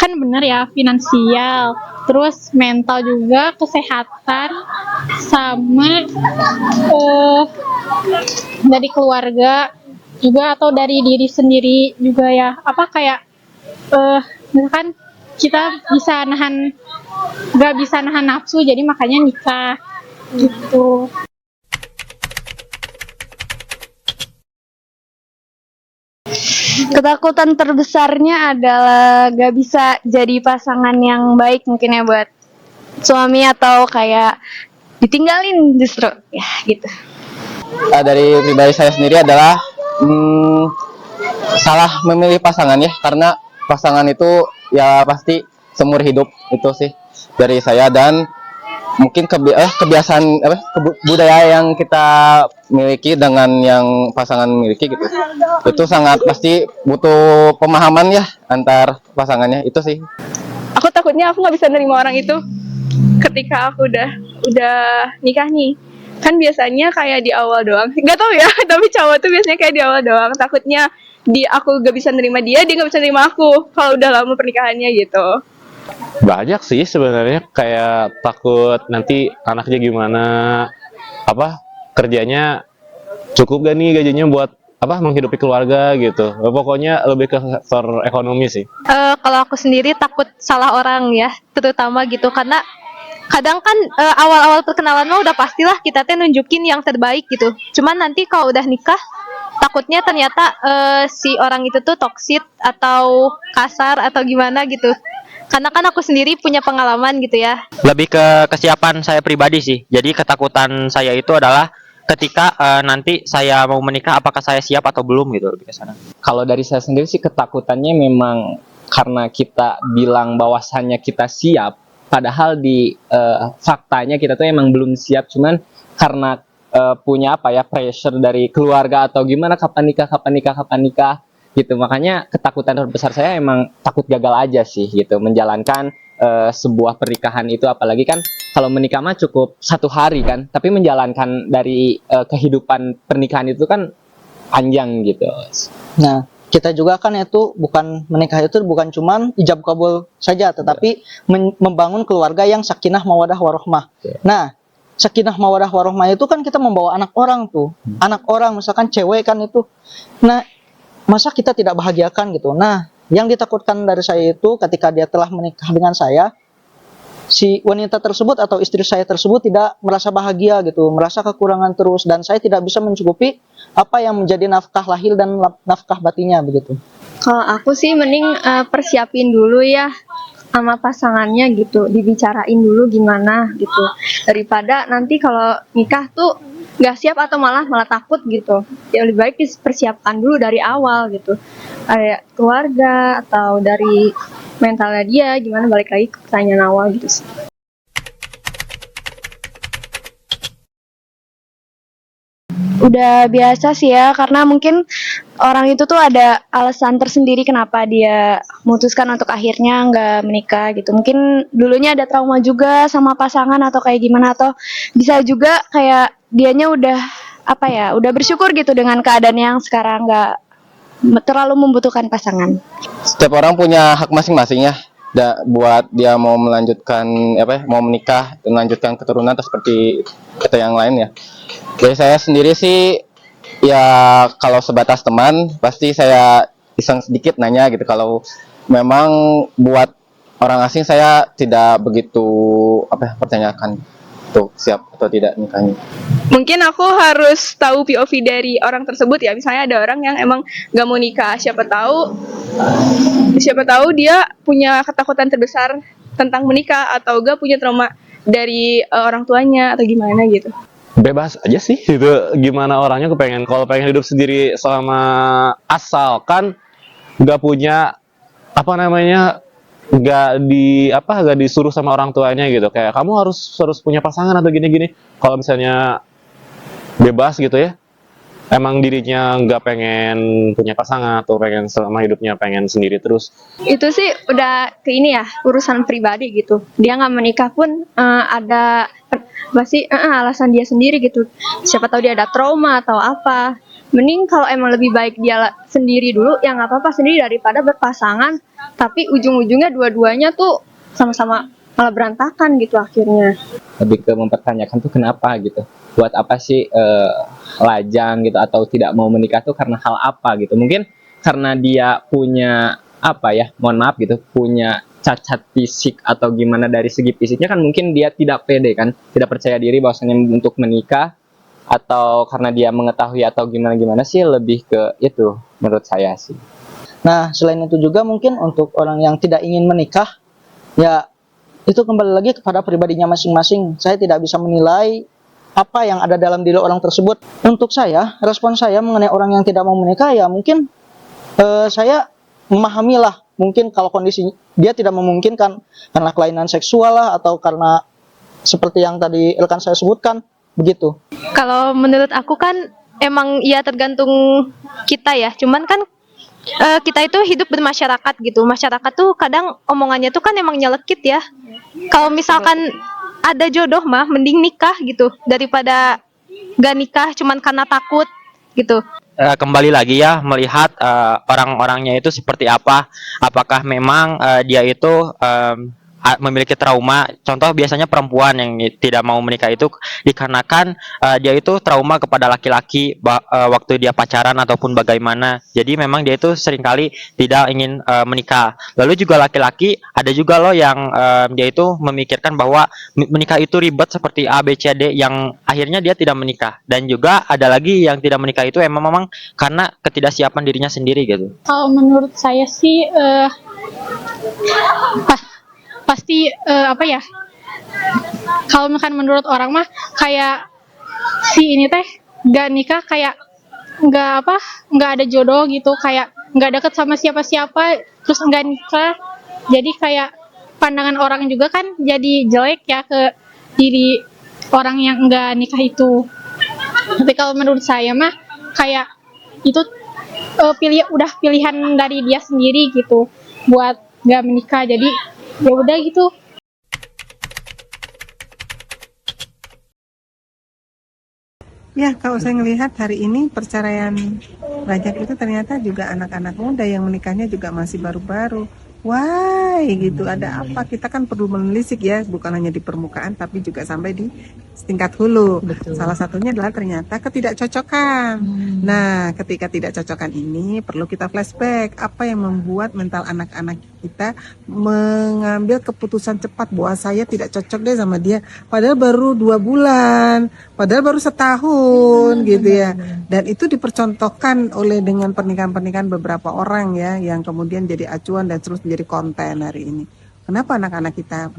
[SPEAKER 13] Kan benar ya, finansial, terus mental juga, kesehatan, sama dari keluarga juga atau dari diri sendiri juga ya. Apa kayak misalkan kita nggak bisa nahan nafsu, jadi makanya nikah gitu.
[SPEAKER 3] Ketakutan terbesarnya adalah gak bisa jadi pasangan yang baik mungkin ya buat suami, atau kayak ditinggalin justru ya gitu.
[SPEAKER 9] Dari pribadi saya sendiri adalah salah memilih pasangan ya, karena pasangan itu ya pasti seumur hidup, itu sih dari saya. Dan mungkin kebiasaan budaya yang kita miliki dengan yang pasangan miliki gitu, itu sangat pasti butuh pemahaman ya antar pasangannya, itu sih.
[SPEAKER 15] Aku takutnya aku nggak bisa nerima orang itu ketika aku udah nikah nih. Kan biasanya kayak di awal doang, nggak tahu ya, tapi cowok tuh biasanya kayak di awal doang. Takutnya aku gak bisa nerima dia nggak bisa nerima aku kalau udah lama pernikahannya gitu.
[SPEAKER 10] Banyak sih sebenarnya, kayak takut nanti anaknya gimana, kerjanya cukup gak nih gajinya buat menghidupi keluarga gitu. Pokoknya lebih ke faktor ekonomi sih.
[SPEAKER 12] Kalau aku sendiri takut salah orang ya, terutama gitu, karena kadang kan awal-awal perkenalan mah udah pastilah kita teh nunjukin yang terbaik gitu. Cuman nanti kalau udah nikah, takutnya ternyata si orang itu tuh toksik atau kasar atau gimana gitu. Karena kan aku sendiri punya pengalaman gitu ya.
[SPEAKER 4] Lebih ke kesiapan saya pribadi sih. Jadi ketakutan saya itu adalah ketika nanti saya mau menikah, apakah saya siap atau belum gitu, lebih ke sana.
[SPEAKER 14] Kalau dari saya sendiri sih ketakutannya memang karena kita bilang bahwasannya kita siap, padahal di faktanya kita tuh emang belum siap, cuman karena punya pressure dari keluarga atau gimana, kapan nikah gitu. Makanya ketakutan terbesar saya emang takut gagal aja sih gitu menjalankan sebuah pernikahan itu. Apalagi kan kalau menikah mah cukup 1 hari kan, tapi menjalankan dari kehidupan pernikahan itu kan panjang gitu.
[SPEAKER 11] Nah, kita juga kan itu bukan menikah itu bukan cuman ijab kabul saja, tetapi membangun keluarga yang sakinah mawadah warohmah. Nah, sakinah mawadah warohmah itu kan kita membawa anak orang tuh, anak orang misalkan cewek kan itu. Nah, masa kita tidak bahagiakan gitu. Nah, yang ditakutkan dari saya itu ketika dia telah menikah dengan saya, si wanita tersebut atau istri saya tersebut tidak merasa bahagia gitu, merasa kekurangan terus, dan saya tidak bisa mencukupi apa yang menjadi nafkah lahir dan nafkah batinnya begitu.
[SPEAKER 5] Kalau aku sih mending persiapin dulu ya sama pasangannya gitu, dibicarain dulu gimana gitu, daripada nanti kalau nikah tuh nggak siap atau malah takut gitu. Ya lebih baik dipersiapkan dulu dari awal gitu, kayak keluarga atau dari mentalnya dia gimana, balik lagi ke pertanyaan awal gitu sih.
[SPEAKER 3] Udah biasa sih ya, karena mungkin orang itu tuh ada alasan tersendiri kenapa dia memutuskan untuk akhirnya nggak menikah gitu. Mungkin dulunya ada trauma juga sama pasangan atau kayak gimana, atau bisa juga kayak dianya udah udah bersyukur gitu dengan keadaan yang sekarang, nggak terlalu membutuhkan pasangan.
[SPEAKER 9] Setiap orang punya hak masing-masing ya, buat dia mau melanjutkan mau menikah dan melanjutkan keturunan atau seperti kata yang lain ya. Dari saya sendiri sih ya kalau sebatas teman pasti saya iseng sedikit nanya gitu. Kalau memang buat orang asing saya tidak begitu pertanyakan tuh siap atau tidak nikahnya.
[SPEAKER 15] Mungkin aku harus tahu POV dari orang tersebut ya. Misalnya ada orang yang emang gak mau nikah, siapa tahu dia punya ketakutan terbesar tentang menikah atau gak punya trauma dari orang tuanya atau gimana gitu.
[SPEAKER 10] Bebas aja sih itu gimana orangnya kalau pengen hidup sendiri selama asalkan nggak punya nggak disuruh sama orang tuanya gitu, kayak kamu harus punya pasangan atau gini-gini. Kalau misalnya bebas gitu ya, emang dirinya nggak pengen punya pasangan atau pengen selama hidupnya pengen sendiri terus,
[SPEAKER 5] Itu sih udah ke ini ya, urusan pribadi gitu. Dia nggak menikah pun ada pasti alasan dia sendiri gitu. Siapa tahu dia ada trauma atau apa. Mending kalau emang lebih baik dia sendiri dulu, ya nggak apa-apa sendiri daripada berpasangan. Tapi ujung-ujungnya dua-duanya tuh sama-sama malah berantakan gitu akhirnya.
[SPEAKER 14] Lebih ke mempertanyakan tuh kenapa gitu, buat apa sih lajang gitu atau tidak mau menikah tuh karena hal apa gitu. Mungkin karena dia punya mohon maaf gitu, punya cacat fisik atau gimana dari segi fisiknya kan, mungkin dia tidak pede kan, tidak percaya diri bahwasanya untuk menikah, atau karena dia mengetahui atau gimana sih, lebih ke itu menurut saya sih.
[SPEAKER 11] Nah, selain itu juga mungkin untuk orang yang tidak ingin menikah, ya itu kembali lagi kepada pribadinya masing-masing. Saya tidak bisa menilai apa yang ada dalam diri orang tersebut. Untuk saya, respon saya mengenai orang yang tidak mau menikah ya mungkin saya memahami lah. Mungkin kalau kondisi dia tidak memungkinkan karena kelainan seksual lah, atau karena seperti yang tadi rekan saya sebutkan, begitu.
[SPEAKER 12] Kalau menurut aku kan emang ya tergantung kita ya. Cuman kan kita itu hidup bermasyarakat gitu. Masyarakat tuh kadang omongannya tuh kan emang nyelekit ya. Kalau misalkan ada jodoh mah mending nikah gitu daripada gak nikah cuman karena takut gitu.
[SPEAKER 4] Kembali lagi ya melihat orang-orangnya itu seperti apa. Apakah memang dia itu memiliki trauma. Contoh biasanya perempuan yang tidak mau menikah itu dikarenakan dia itu trauma kepada laki-laki waktu dia pacaran ataupun bagaimana. Jadi memang dia itu seringkali tidak ingin menikah. Lalu juga laki-laki ada juga loh yang dia itu memikirkan bahwa menikah itu ribet seperti A, B, C, D, yang akhirnya dia tidak menikah. Dan juga ada lagi yang tidak menikah itu memang karena ketidaksiapan dirinya sendiri gitu.
[SPEAKER 13] Kalau menurut saya sih pasti kalau misalkan menurut orang mah kayak si ini teh gak nikah kayak nggak ada jodoh gitu, kayak nggak deket sama siapa-siapa terus nggak nikah, jadi kayak pandangan orang juga kan jadi jelek ya ke diri orang yang nggak nikah itu. Tapi kalau menurut saya mah kayak itu udah pilihan dari dia sendiri gitu buat nggak menikah, jadi ya udah gitu.
[SPEAKER 6] Ya, kalau saya ngelihat hari ini perceraian banyak itu ternyata juga anak-anak muda yang menikahnya juga masih baru-baru. Why gitu, ada apa? Kita kan perlu menelisik ya, bukan hanya di permukaan tapi juga sampai di tingkat hulu. Betul. Salah satunya adalah ternyata ketidakcocokan. Nah, ketika tidak cocokan ini perlu kita flashback apa yang membuat mental anak-anak kita mengambil keputusan cepat bahwa saya tidak cocok deh sama dia, padahal baru 2 bulan, padahal baru setahun gitu ya. Dan itu dipercontohkan oleh dengan pernikahan-pernikahan beberapa orang ya, yang kemudian jadi acuan dan terus menjadi konten hari ini. Kenapa anak-anak kita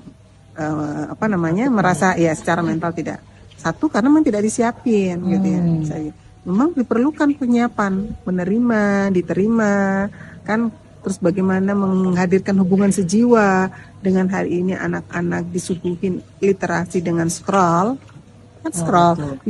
[SPEAKER 6] merasa ya secara mental tidak satu, karena memang tidak disiapin gitu ya. Memang diperlukan penyiapan, menerima, diterima kan. Terus bagaimana menghadirkan hubungan sejiwa dengan hari ini anak-anak disuguhin literasi dengan scroll 5-10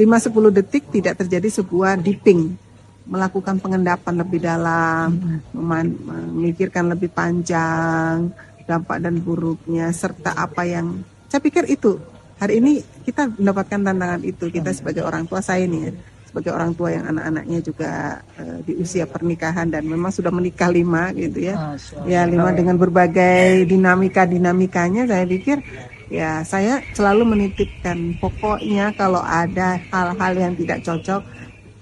[SPEAKER 6] detik tidak terjadi sebuah deeping, melakukan pengendapan lebih dalam, memikirkan lebih panjang dampak dan buruknya, serta apa yang saya pikir itu hari ini kita mendapatkan tantangan itu, kita sebagai orang tua, saya nih ya, sebagai orang tua yang anak-anaknya juga di usia pernikahan dan memang sudah menikah 5 gitu ya. Ya 5 dengan berbagai dinamikanya saya pikir ya saya selalu menitipkan pokoknya kalau ada hal-hal yang tidak cocok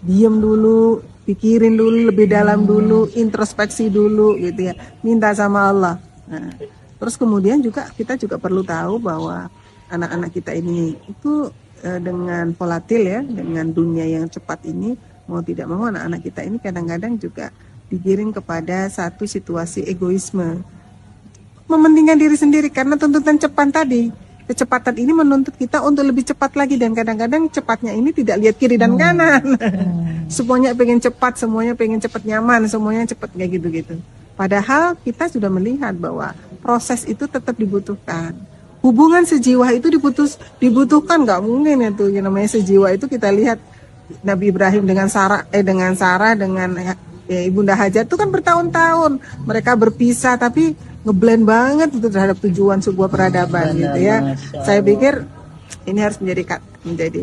[SPEAKER 6] diam dulu, pikirin dulu lebih dalam dulu, introspeksi dulu gitu ya. Minta sama Allah. Nah, terus kemudian juga kita juga perlu tahu bahwa anak-anak kita ini itu dengan volatil ya, dengan dunia yang cepat ini, mau tidak mau anak-anak kita ini kadang-kadang juga digiring kepada satu situasi egoisme, mementingkan diri sendiri karena tuntutan cepat tadi. Kecepatan ini menuntut kita untuk lebih cepat lagi dan kadang-kadang cepatnya ini tidak lihat kiri dan kanan. Semuanya pengen cepat, semuanya pengen cepat nyaman, semuanya cepat kayak gitu-gitu. Padahal kita sudah melihat bahwa proses itu tetap dibutuhkan. Hubungan sejiwa itu dibutuhkan, nggak mungkin itu yang namanya sejiwa itu kita lihat Nabi Ibrahim dengan Sarah dengan Ibunda Hajar itu kan bertahun-tahun mereka berpisah tapi ngeblend banget itu terhadap tujuan sebuah peradaban gitu ya. Saya pikir ini harus menjadi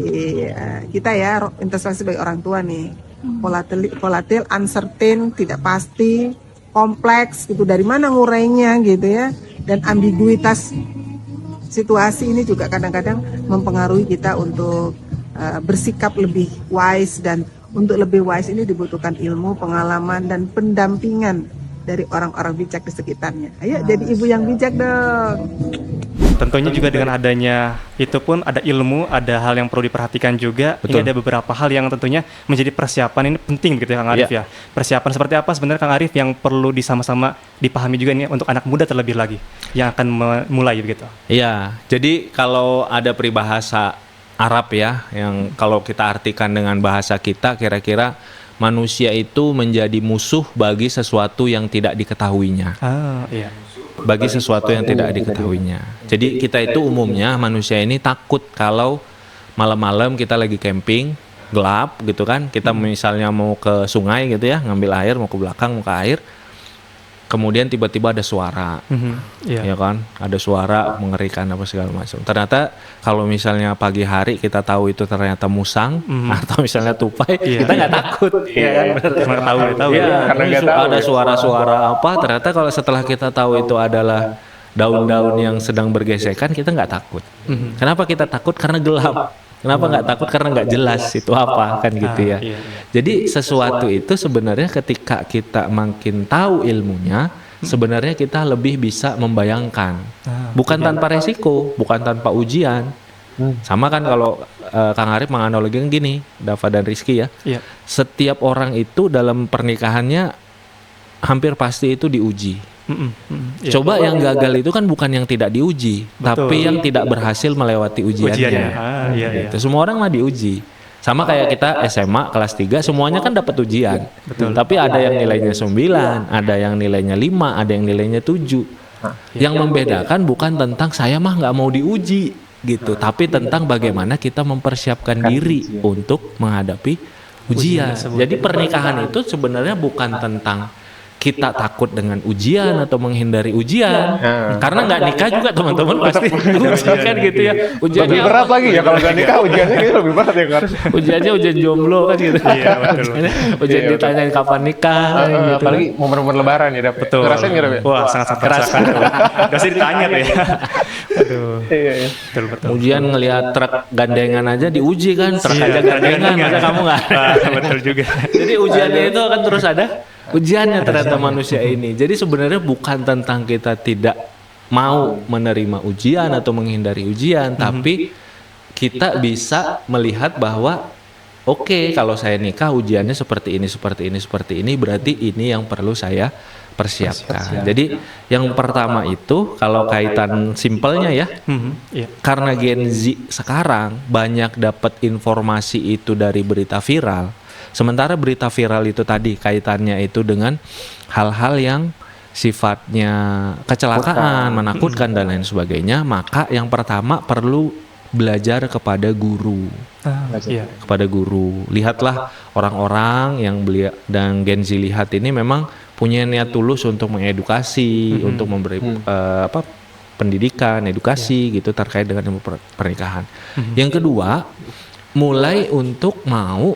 [SPEAKER 6] kita ya introspeksi sebagai orang tua nih. Volatil, uncertain, tidak pasti, kompleks gitu, dari mana ngurainya gitu ya, dan ambiguitas situasi ini juga kadang-kadang mempengaruhi kita untuk bersikap lebih wise, dan untuk lebih wise ini dibutuhkan ilmu, pengalaman, dan pendampingan dari orang-orang bijak di sekitarnya. Ayo jadi ibu yang bijak dong.
[SPEAKER 7] Tentunya juga dengan adanya itu pun ada ilmu, ada hal yang perlu diperhatikan juga.
[SPEAKER 1] Betul.
[SPEAKER 7] Ini ada beberapa hal yang tentunya menjadi persiapan ini penting gitu ya Kang Arif ya. Persiapan seperti apa sebenarnya Kang Arif yang perlu disama-sama dipahami juga ini untuk anak muda terlebih lagi yang akan memulai begitu.
[SPEAKER 1] Iya, jadi kalau ada peribahasa Arab ya, yang kalau kita artikan dengan bahasa kita, kira-kira manusia itu menjadi musuh bagi sesuatu yang tidak diketahuinya.
[SPEAKER 7] Iya.
[SPEAKER 1] Bagi sesuatu yang tidak diketahuinya. Jadi kita itu umumnya manusia ini takut kalau malam-malam kita lagi camping, gelap gitu kan, kita misalnya mau ke sungai gitu ya, ngambil air, mau ke belakang, mau ke air, kemudian tiba-tiba ada suara, ya kan, ada suara mengerikan apa segala macam. Ternyata kalau misalnya pagi hari kita tahu itu ternyata musang atau misalnya tupai, kita nggak takut, ya kan?
[SPEAKER 7] Karena tahu
[SPEAKER 1] Ya,
[SPEAKER 2] karena nggak tahu
[SPEAKER 1] ada
[SPEAKER 2] ya.
[SPEAKER 1] suara-suara apa. Ternyata kalau setelah kita tahu itu adalah daun-daun yang sedang bergesekan, kita nggak takut. Kenapa kita takut? Karena gelap. Kenapa nggak takut? Karena nggak jelas itu apa kan gitu ya. Jadi sesuatu itu sebenarnya ketika kita makin tahu ilmunya, sebenarnya kita lebih bisa membayangkan. Bukan tanpa resiko, bukan tanpa ujian. Sama kan kalau Kang Arif menganalogikan gini, Dava dan Rizky ya. Setiap orang itu dalam pernikahannya hampir pasti itu diuji. Coba yang gagal itu kan bukan yang tidak diuji, tapi yang tidak berhasil melewati ujiannya. Gitu. Semua orang mah diuji. Sama kayak kita SMA kelas 3 semuanya kan dapat ujian. Tapi ada yang nilainya 9, ada yang nilainya 5, ada yang nilainya 7. Yang membedakan bukan tentang saya mah nggak mau diuji gitu, tapi tentang bagaimana kita mempersiapkan diri untuk menghadapi ujian. Jadi pernikahan itu sebenarnya bukan tentang kita takut dengan ujian atau menghindari ujian, karena nggak nikah juga teman-teman pasti ujian kan gitu ya. Ujiannya
[SPEAKER 2] Lebih berat lagi ya kalau nggak nikah, ujiannya kayaknya lebih berat ya kan.
[SPEAKER 1] Ujiannya ujian jomblo kan gitu.
[SPEAKER 7] Iya, betul.
[SPEAKER 1] Ujian ditanyain kapan nikah, gitu.
[SPEAKER 2] Apalagi momen-momen lebaran ya, Dap.
[SPEAKER 7] Betul.
[SPEAKER 2] Ngerasain nggak, Dap?
[SPEAKER 7] Wah, sangat-sangat keras. Gak usah ditanya tuh ya. Aduh.
[SPEAKER 2] Iya.
[SPEAKER 7] Betul.
[SPEAKER 1] Ujian ngelihat truk gandengan aja diuji kan, truk aja gandengan, masa kamu nggak?
[SPEAKER 7] Betul juga.
[SPEAKER 1] Jadi ujiannya itu akan terus ada ujiannya ternyata manusia ini. Jadi sebenarnya bukan tentang kita tidak mau menerima ujian atau menghindari ujian, tapi kita bisa melihat bahwa oke, kalau saya nikah ujiannya seperti ini, berarti ini yang perlu saya persiapkan. Jadi yang pertama itu kalau kaitan simpelnya ya, karena Gen Z sekarang banyak dapat informasi itu dari berita viral. Sementara berita viral itu tadi kaitannya itu dengan hal-hal yang sifatnya kecelakaan, menakutkan dan lain sebagainya, maka yang pertama perlu belajar kepada guru. Kepada guru. Lihatlah orang-orang yang dan Gen Z lihat ini memang punya niat tulus untuk mengedukasi, untuk memberi pendidikan, edukasi gitu terkait dengan pernikahan. Yang kedua, mulai untuk mau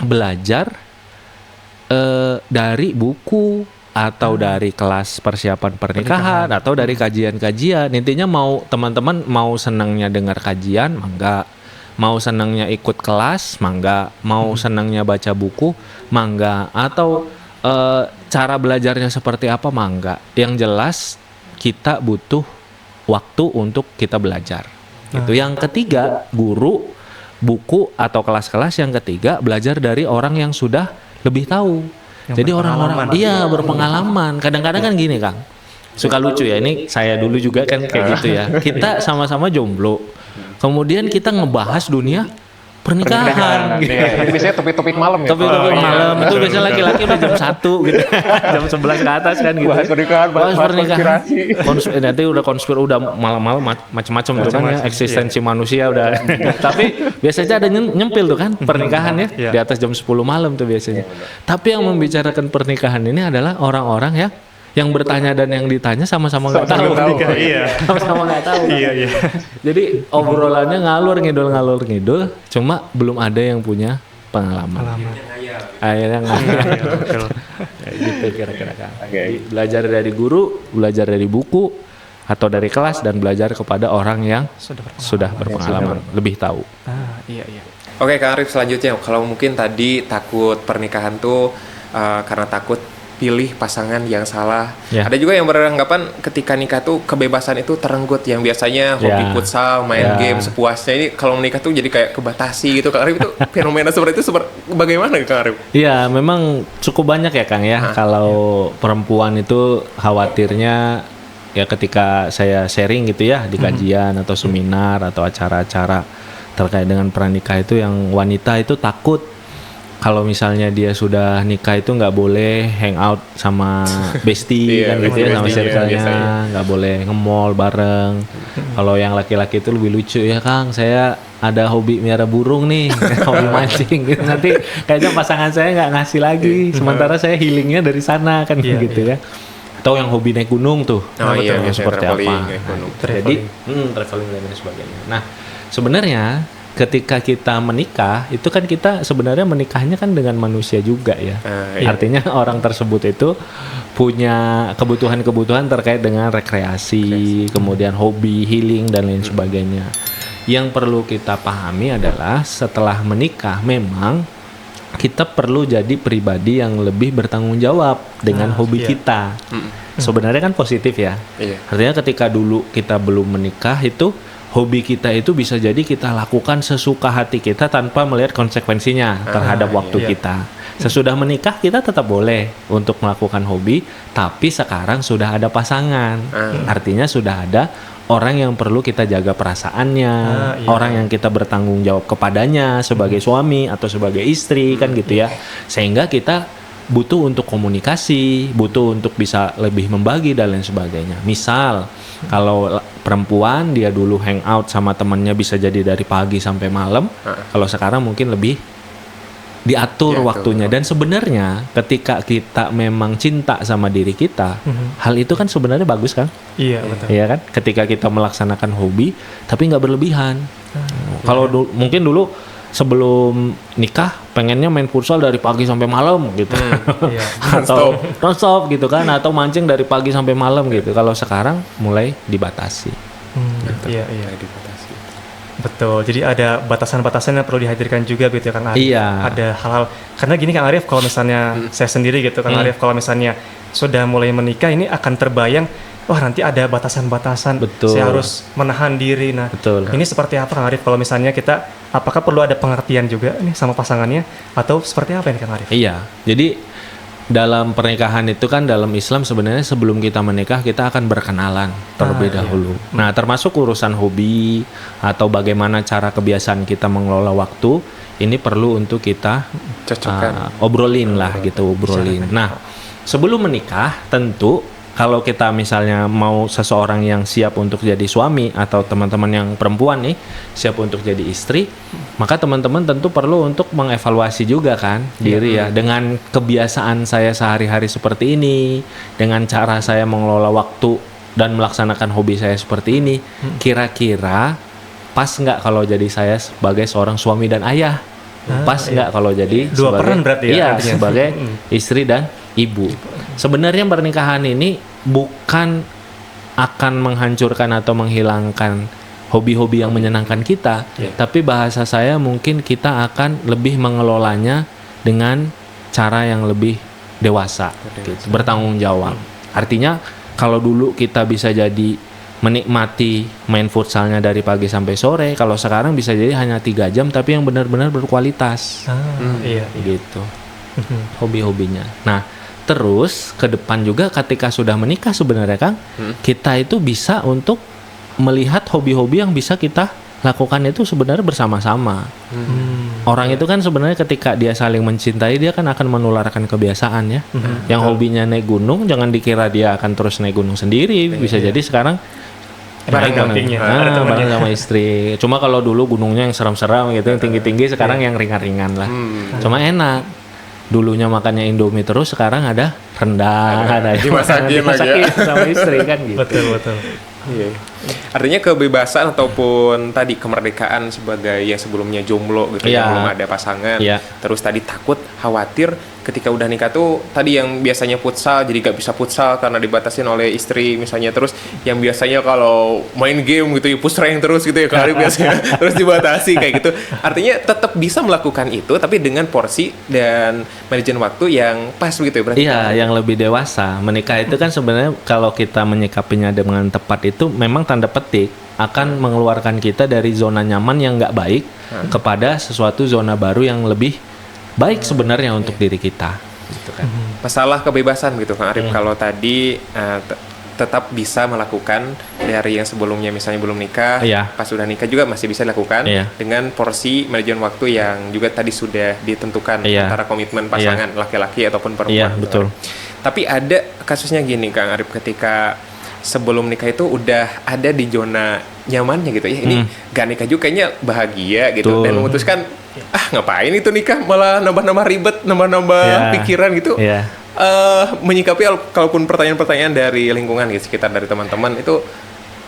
[SPEAKER 1] belajar dari buku atau dari kelas persiapan pernikahan atau dari kajian-kajian. Intinya mau teman-teman mau senangnya dengar kajian, mangga. Mau senangnya ikut kelas, mangga. Mau senangnya baca buku, mangga. Atau cara belajarnya seperti apa, mangga. Yang jelas kita butuh waktu untuk kita belajar. Gitu. Yang ketiga, guru, buku atau kelas-kelas. Yang ketiga, belajar dari orang yang sudah lebih tahu. Jadi orang-orang berpengalaman. Kadang-kadang kan gini, Kang. Suka lucu ya, ini saya dulu juga kan kayak gitu ya. Kita sama-sama jomblo. Kemudian kita ngebahas dunia pernikahan.
[SPEAKER 2] Gitu. Itu biasanya topik-topik malam ya.
[SPEAKER 1] Topik-topik malam itu biasanya laki-laki udah jam 1 gitu. Jam 11 ke atas kan gitu.
[SPEAKER 2] Bahas pernikahan, bahas konspirasi.
[SPEAKER 1] Nanti udah udah malam-malam macam-macam tuh kan ya, eksistensi manusia udah. Tapi biasanya ada nyempil tuh kan pernikahan ya di atas jam 10 malam tuh biasanya. Tapi yang membicarakan pernikahan ini adalah orang-orang yang bertanya dan yang ditanya sama-sama nggak tahu. Sama-sama nggak tahu.
[SPEAKER 7] Iya.
[SPEAKER 1] Jadi obrolannya ngalur ngidul, cuma belum ada yang punya pengalaman. Akhirnya ngayal. Gitu kira-kira kan. Belajar dari guru, belajar dari buku atau dari kelas, dan belajar kepada orang yang sudah berpengalaman, lebih tahu.
[SPEAKER 7] Iya.
[SPEAKER 2] Oke, Kang Arif, selanjutnya kalau mungkin tadi takut pernikahan tuh karena takut pilih pasangan yang salah. Ada juga yang beranggapan ketika nikah tuh kebebasan itu terenggut, yang biasanya hobi futsal, main game sepuasnya. Ini kalau menikah tuh jadi kayak kebatasi gitu. Kang Arif, itu fenomena seperti itu bagaimana Kang Arif?
[SPEAKER 1] Iya, memang cukup banyak ya Kang ya. Kalau perempuan itu khawatirnya ya ketika saya sharing gitu ya di kajian atau seminar atau acara-acara terkait dengan pranikah itu, yang wanita itu takut kalau misalnya dia sudah nikah itu nggak boleh hangout sama bestie kan gitu ya, sama circle-nya, nggak boleh nge-mall bareng. Kalau yang laki-laki itu lebih lucu ya, Kang, saya ada hobi miara burung nih, hobi mancing gitu. Nanti kayaknya pasangan saya nggak ngasih lagi, sementara saya healingnya dari sana kan gitu ya. Atau yang hobi naik gunung tuh, seperti apa. Jadi traveling dan lain sebagainya. Nah, sebenarnya ketika kita menikah itu kan kita sebenarnya menikahnya kan dengan manusia juga ya. Artinya orang tersebut itu punya kebutuhan-kebutuhan terkait dengan rekreasi, kemudian hobi, healing dan lain sebagainya. Yang perlu kita pahami adalah setelah menikah memang kita perlu jadi pribadi yang lebih bertanggung jawab dengan hobi kita. Sebenarnya kan positif ya. Artinya ketika dulu kita belum menikah itu hobi kita itu bisa jadi kita lakukan sesuka hati kita tanpa melihat konsekuensinya terhadap waktu kita. Sesudah menikah kita tetap boleh untuk melakukan hobi, tapi sekarang sudah ada pasangan. Artinya sudah ada orang yang perlu kita jaga perasaannya, orang yang kita bertanggung jawab kepadanya sebagai suami atau sebagai istri kan gitu ya. Sehingga kita butuh untuk komunikasi, butuh untuk bisa lebih membagi dan lain sebagainya. Misal kalau perempuan dia dulu hangout sama temannya bisa jadi dari pagi sampai malam, kalau sekarang mungkin lebih diatur waktunya. Dan sebenarnya ketika kita memang cinta sama diri kita, hal itu kan sebenarnya bagus kan?
[SPEAKER 7] Iya betul.
[SPEAKER 1] Iya kan? Ketika kita melaksanakan hobi tapi nggak berlebihan. Kalau mungkin dulu sebelum nikah pengennya main futsal dari pagi sampai malam gitu, atau non-stop gitu kan, atau mancing dari pagi sampai malam gitu. Kalau sekarang mulai dibatasi.
[SPEAKER 7] Iya dibatasi. Betul. Jadi ada batasan-batasan yang perlu dihadirkan juga gitu ya Kang Arif. Ada hal-hal, karena gini Kang Arif, kalau misalnya saya sendiri gitu Kang Arif, kalau misalnya sudah mulai menikah ini akan terbayang, wah nanti ada batasan-batasan, saya harus menahan diri. Nah, ini seperti apa Kang Arif kalau misalnya kita, apakah perlu ada pengertian juga nih sama pasangannya, atau seperti apa ini Kang Arif?
[SPEAKER 1] Iya, jadi dalam pernikahan itu kan dalam Islam sebenarnya sebelum kita menikah kita akan berkenalan terlebih dahulu. Nah, termasuk urusan hobi atau bagaimana cara kebiasaan kita mengelola waktu, ini perlu untuk kita obrolin lah gitu, obrolin. Nah, sebelum menikah tentu kalau kita misalnya mau seseorang yang siap untuk jadi suami atau teman-teman yang perempuan nih siap untuk jadi istri, maka teman-teman tentu perlu untuk mengevaluasi juga kan diri ya, dengan kebiasaan saya sehari-hari seperti ini, dengan cara saya mengelola waktu dan melaksanakan hobi saya seperti ini, kira-kira pas nggak kalau jadi saya sebagai seorang suami dan ayah Pas nggak kalau jadi
[SPEAKER 7] Dua peran berarti ya,
[SPEAKER 1] Iya,
[SPEAKER 7] artinya.
[SPEAKER 1] sebagai istri dan ibu. Sebenarnya pernikahan ini bukan akan menghancurkan atau menghilangkan hobi-hobi yang menyenangkan kita, tapi bahasa saya mungkin kita akan lebih mengelolanya dengan cara yang lebih dewasa, gitu, bertanggung jawab. Artinya kalau dulu kita bisa jadi menikmati main futsalnya dari pagi sampai sore, kalau sekarang bisa jadi hanya 3 jam tapi yang benar-benar berkualitas.
[SPEAKER 7] Iya.
[SPEAKER 1] Gitu. Hobi-hobinya. Nah, terus ke depan juga ketika sudah menikah sebenarnya Kang, kita itu bisa untuk melihat hobi-hobi yang bisa kita lakukan itu sebenarnya bersama-sama. Orang itu kan sebenarnya ketika dia saling mencintai, dia kan akan menularkan kebiasaan ya. Yang hobinya naik gunung, jangan dikira dia akan terus naik gunung sendiri. Bisa jadi sekarang
[SPEAKER 7] Bareng dampingnya.
[SPEAKER 1] bareng sama istri. Cuma kalau dulu gunungnya yang seram-seram gitu, yang tinggi-tinggi, sekarang yang ringan-ringan lah. Cuma enak. Dulunya makannya Indomie terus, sekarang ada rendang, ada
[SPEAKER 2] dimasakin lagi ya.
[SPEAKER 1] sama istri kan gitu.
[SPEAKER 7] Betul.
[SPEAKER 2] Iya. Artinya kebebasan ataupun tadi kemerdekaan sebagai yang sebelumnya jomblo gitu
[SPEAKER 1] Iya.
[SPEAKER 2] yang belum ada pasangan.
[SPEAKER 1] Iya.
[SPEAKER 2] Terus tadi takut, khawatir ketika udah nikah tuh tadi yang biasanya futsal jadi gak bisa futsal karena dibatasin oleh istri misalnya. Terus yang biasanya kalau main game gitu ya push rank terus gitu ya kali biasanya terus dibatasi kayak gitu. Artinya tetap bisa melakukan itu tapi dengan porsi dan manajemen waktu yang pas begitu ya berarti.
[SPEAKER 1] Iya, yang lebih dewasa. Menikah itu kan sebenarnya kalau kita menyikapinya dengan tepat itu memang tanda petik akan mengeluarkan kita dari zona nyaman yang nggak baik kepada sesuatu zona baru yang lebih baik sebenarnya untuk diri kita. Gitu kan.
[SPEAKER 2] Masalah kebebasan gitu Kang Arif, kalau tadi tetap bisa melakukan dari yang sebelumnya misalnya belum nikah, pas sudah nikah juga masih bisa dilakukan dengan porsi manajemen waktu yang juga tadi sudah ditentukan antara komitmen pasangan laki-laki ataupun perempuan.
[SPEAKER 1] Iya, betul.
[SPEAKER 2] Tapi ada kasusnya gini Kang Arif, ketika sebelum nikah itu udah ada di zona nyamannya gitu ya, ini gak nikah juga kayaknya bahagia gitu. Dan memutuskan ngapain itu nikah, malah nambah-nambah ribet, nambah-nambah pikiran gitu. Menyikapi kalaupun pertanyaan-pertanyaan dari lingkungan gitu, sekitar dari teman-teman itu,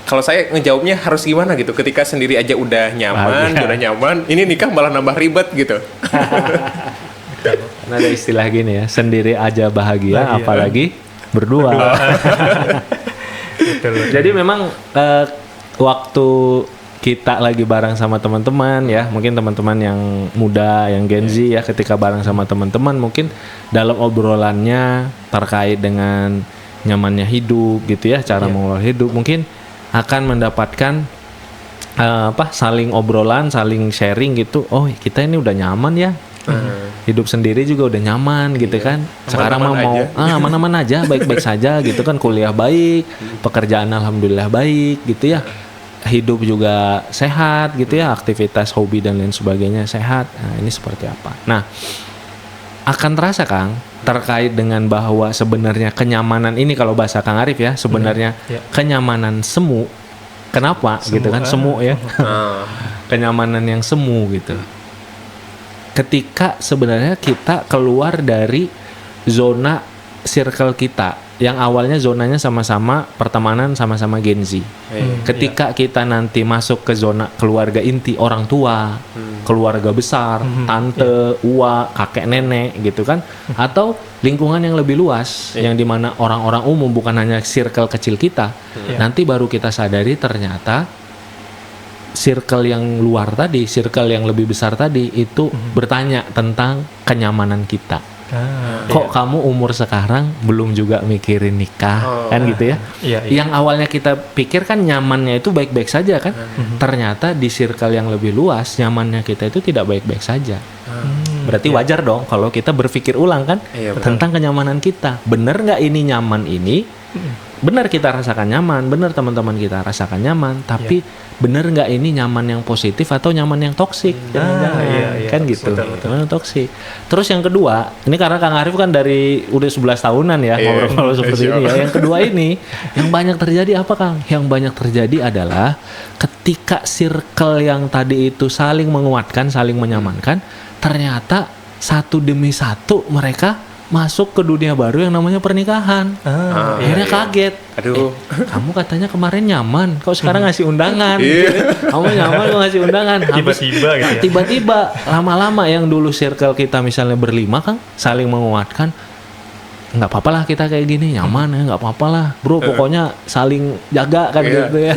[SPEAKER 2] kalau saya ngejawabnya harus gimana gitu ketika sendiri aja udah nyaman, ini nikah malah nambah ribet gitu.
[SPEAKER 1] Nah, ada istilah gini ya, sendiri aja bahagia. Apalagi berdua. Jadi memang waktu kita lagi bareng sama teman-teman ya, mungkin teman-teman yang muda, yang Gen Z ya, ketika bareng sama teman-teman mungkin dalam obrolannya terkait dengan nyamannya hidup gitu ya, cara mengelola hidup, mungkin akan mendapatkan saling obrolan, saling sharing gitu. Oh, kita ini udah nyaman ya. Hidup sendiri juga udah nyaman gitu kan. Sekarang mah mau aman-aman aja, baik-baik saja gitu kan. Kuliah baik, pekerjaan alhamdulillah baik gitu ya. Hidup juga sehat gitu ya, aktivitas hobi dan lain sebagainya sehat. Nah, ini seperti apa? Nah, akan terasa Kang terkait dengan bahwa sebenarnya kenyamanan ini, kalau bahasa Kang Arif ya, sebenarnya kenyamanan semu. Kenapa gitu kan? Semu ya. Kenyamanan yang semu gitu. Ketika sebenarnya kita keluar dari zona circle kita yang awalnya zonanya sama-sama pertemanan, sama-sama Gen Z. Ketika kita nanti masuk ke zona keluarga inti, orang tua, keluarga besar, tante, uwa, kakek nenek gitu kan, atau lingkungan yang lebih luas yang dimana orang-orang umum, bukan hanya circle kecil kita, nanti baru kita sadari ternyata circle yang luar tadi, circle yang lebih besar tadi itu bertanya tentang kenyamanan kita. Kok kamu umur sekarang belum juga mikirin nikah, kan gitu ya? Yang awalnya kita pikir kan nyamannya itu baik-baik saja kan, ternyata di circle yang lebih luas nyamannya kita itu tidak baik-baik saja. Berarti wajar dong kalau kita berpikir ulang kan tentang kenyamanan kita. Bener nggak ini nyaman ini? Benar kita rasakan nyaman, benar teman-teman kita rasakan nyaman, tapi benar nggak ini nyaman yang positif atau nyaman yang toksik? Kan gitu, betul, toksik. Terus yang kedua, ini karena Kang Arif kan dari udah 11 tahunan ya ngobrol seperti ini ya. Yang kedua ini, yang banyak terjadi apa Kang? Yang banyak terjadi adalah ketika circle yang tadi itu saling menguatkan, saling menyamankan, ternyata satu demi satu mereka masuk ke dunia baru yang namanya pernikahan. Akhirnya kaget.
[SPEAKER 2] Aduh.
[SPEAKER 1] Kamu katanya kemarin nyaman, kok sekarang ngasih undangan? Kamu nyaman kok ngasih undangan?
[SPEAKER 7] Tiba-tiba gitu ya.
[SPEAKER 1] Tiba-tiba lama-lama yang dulu circle kita misalnya berlima kan saling menguatkan. Nggak apa-apa lah kita kayak gini, nyaman ya, nggak apa-apa lah bro, pokoknya saling jaga kan gitu ya.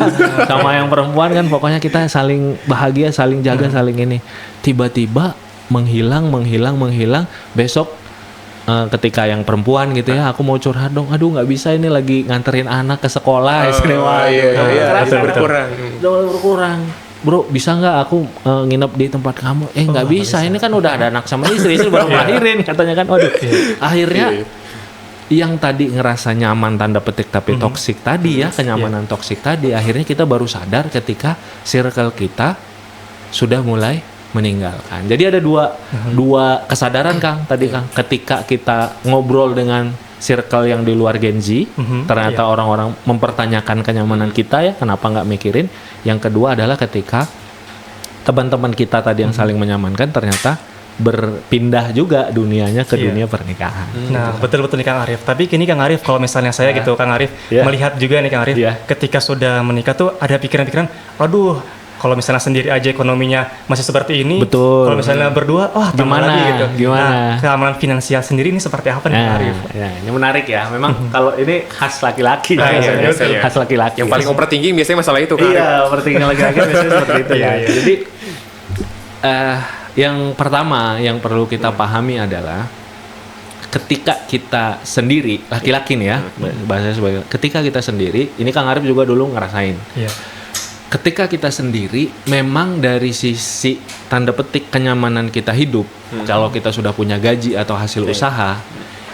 [SPEAKER 1] Sama yang perempuan kan pokoknya kita saling bahagia, saling jaga, saling ini. Tiba-tiba menghilang, besok ketika yang perempuan gitu ya, aku mau curhat dong, aduh nggak bisa ini lagi nganterin anak ke sekolah istimewa. Berkurang. Bro, bisa nggak aku nginep di tempat kamu? Nggak bisa, ini kan udah ada anak sama istri baru melahirin katanya kan. Waduh, akhirnya yang tadi ngerasa nyaman tanda petik tapi toksik tadi ya, kenyamanan toksik tadi, akhirnya kita baru sadar ketika circle kita sudah mulai meninggalkan. Jadi ada dua kesadaran Kang tadi Kang, ketika kita ngobrol dengan circle yang di luar Gen Z, ternyata orang-orang mempertanyakan kenyamanan kita ya, kenapa nggak mikirin. Yang kedua adalah ketika teman-teman kita tadi yang saling menyamankan ternyata berpindah juga dunianya ke dunia pernikahan.
[SPEAKER 7] Nah, betul-betul nih Kang Arif. Tapi kini Kang Arif, kalau misalnya saya gitu Kang Arif, melihat juga nih Kang Arif, ketika sudah menikah tuh ada pikiran-pikiran, aduh, kalau misalnya sendiri aja ekonominya masih seperti ini, kalau misalnya berdua,
[SPEAKER 1] gimana
[SPEAKER 7] lagi gitu.
[SPEAKER 1] Gimana?
[SPEAKER 7] Nah, keamanan finansial sendiri ini seperti apa nih Kang Arif?
[SPEAKER 1] Ya, ini menarik ya. Memang kalau ini khas laki-laki, khas laki-laki.
[SPEAKER 2] Yang paling overthinking biasanya masalah itu kan.
[SPEAKER 1] Iya, overthinking laki-laki biasanya seperti itu ya. Jadi yang pertama yang perlu kita pahami adalah ketika kita sendiri, laki-laki nih ya, bahasanya sebagai ketika kita sendiri, ini Kang Arif juga dulu ngerasain. Ketika kita sendiri, memang dari sisi tanda petik kenyamanan kita hidup, kalau kita sudah punya gaji atau hasil usaha,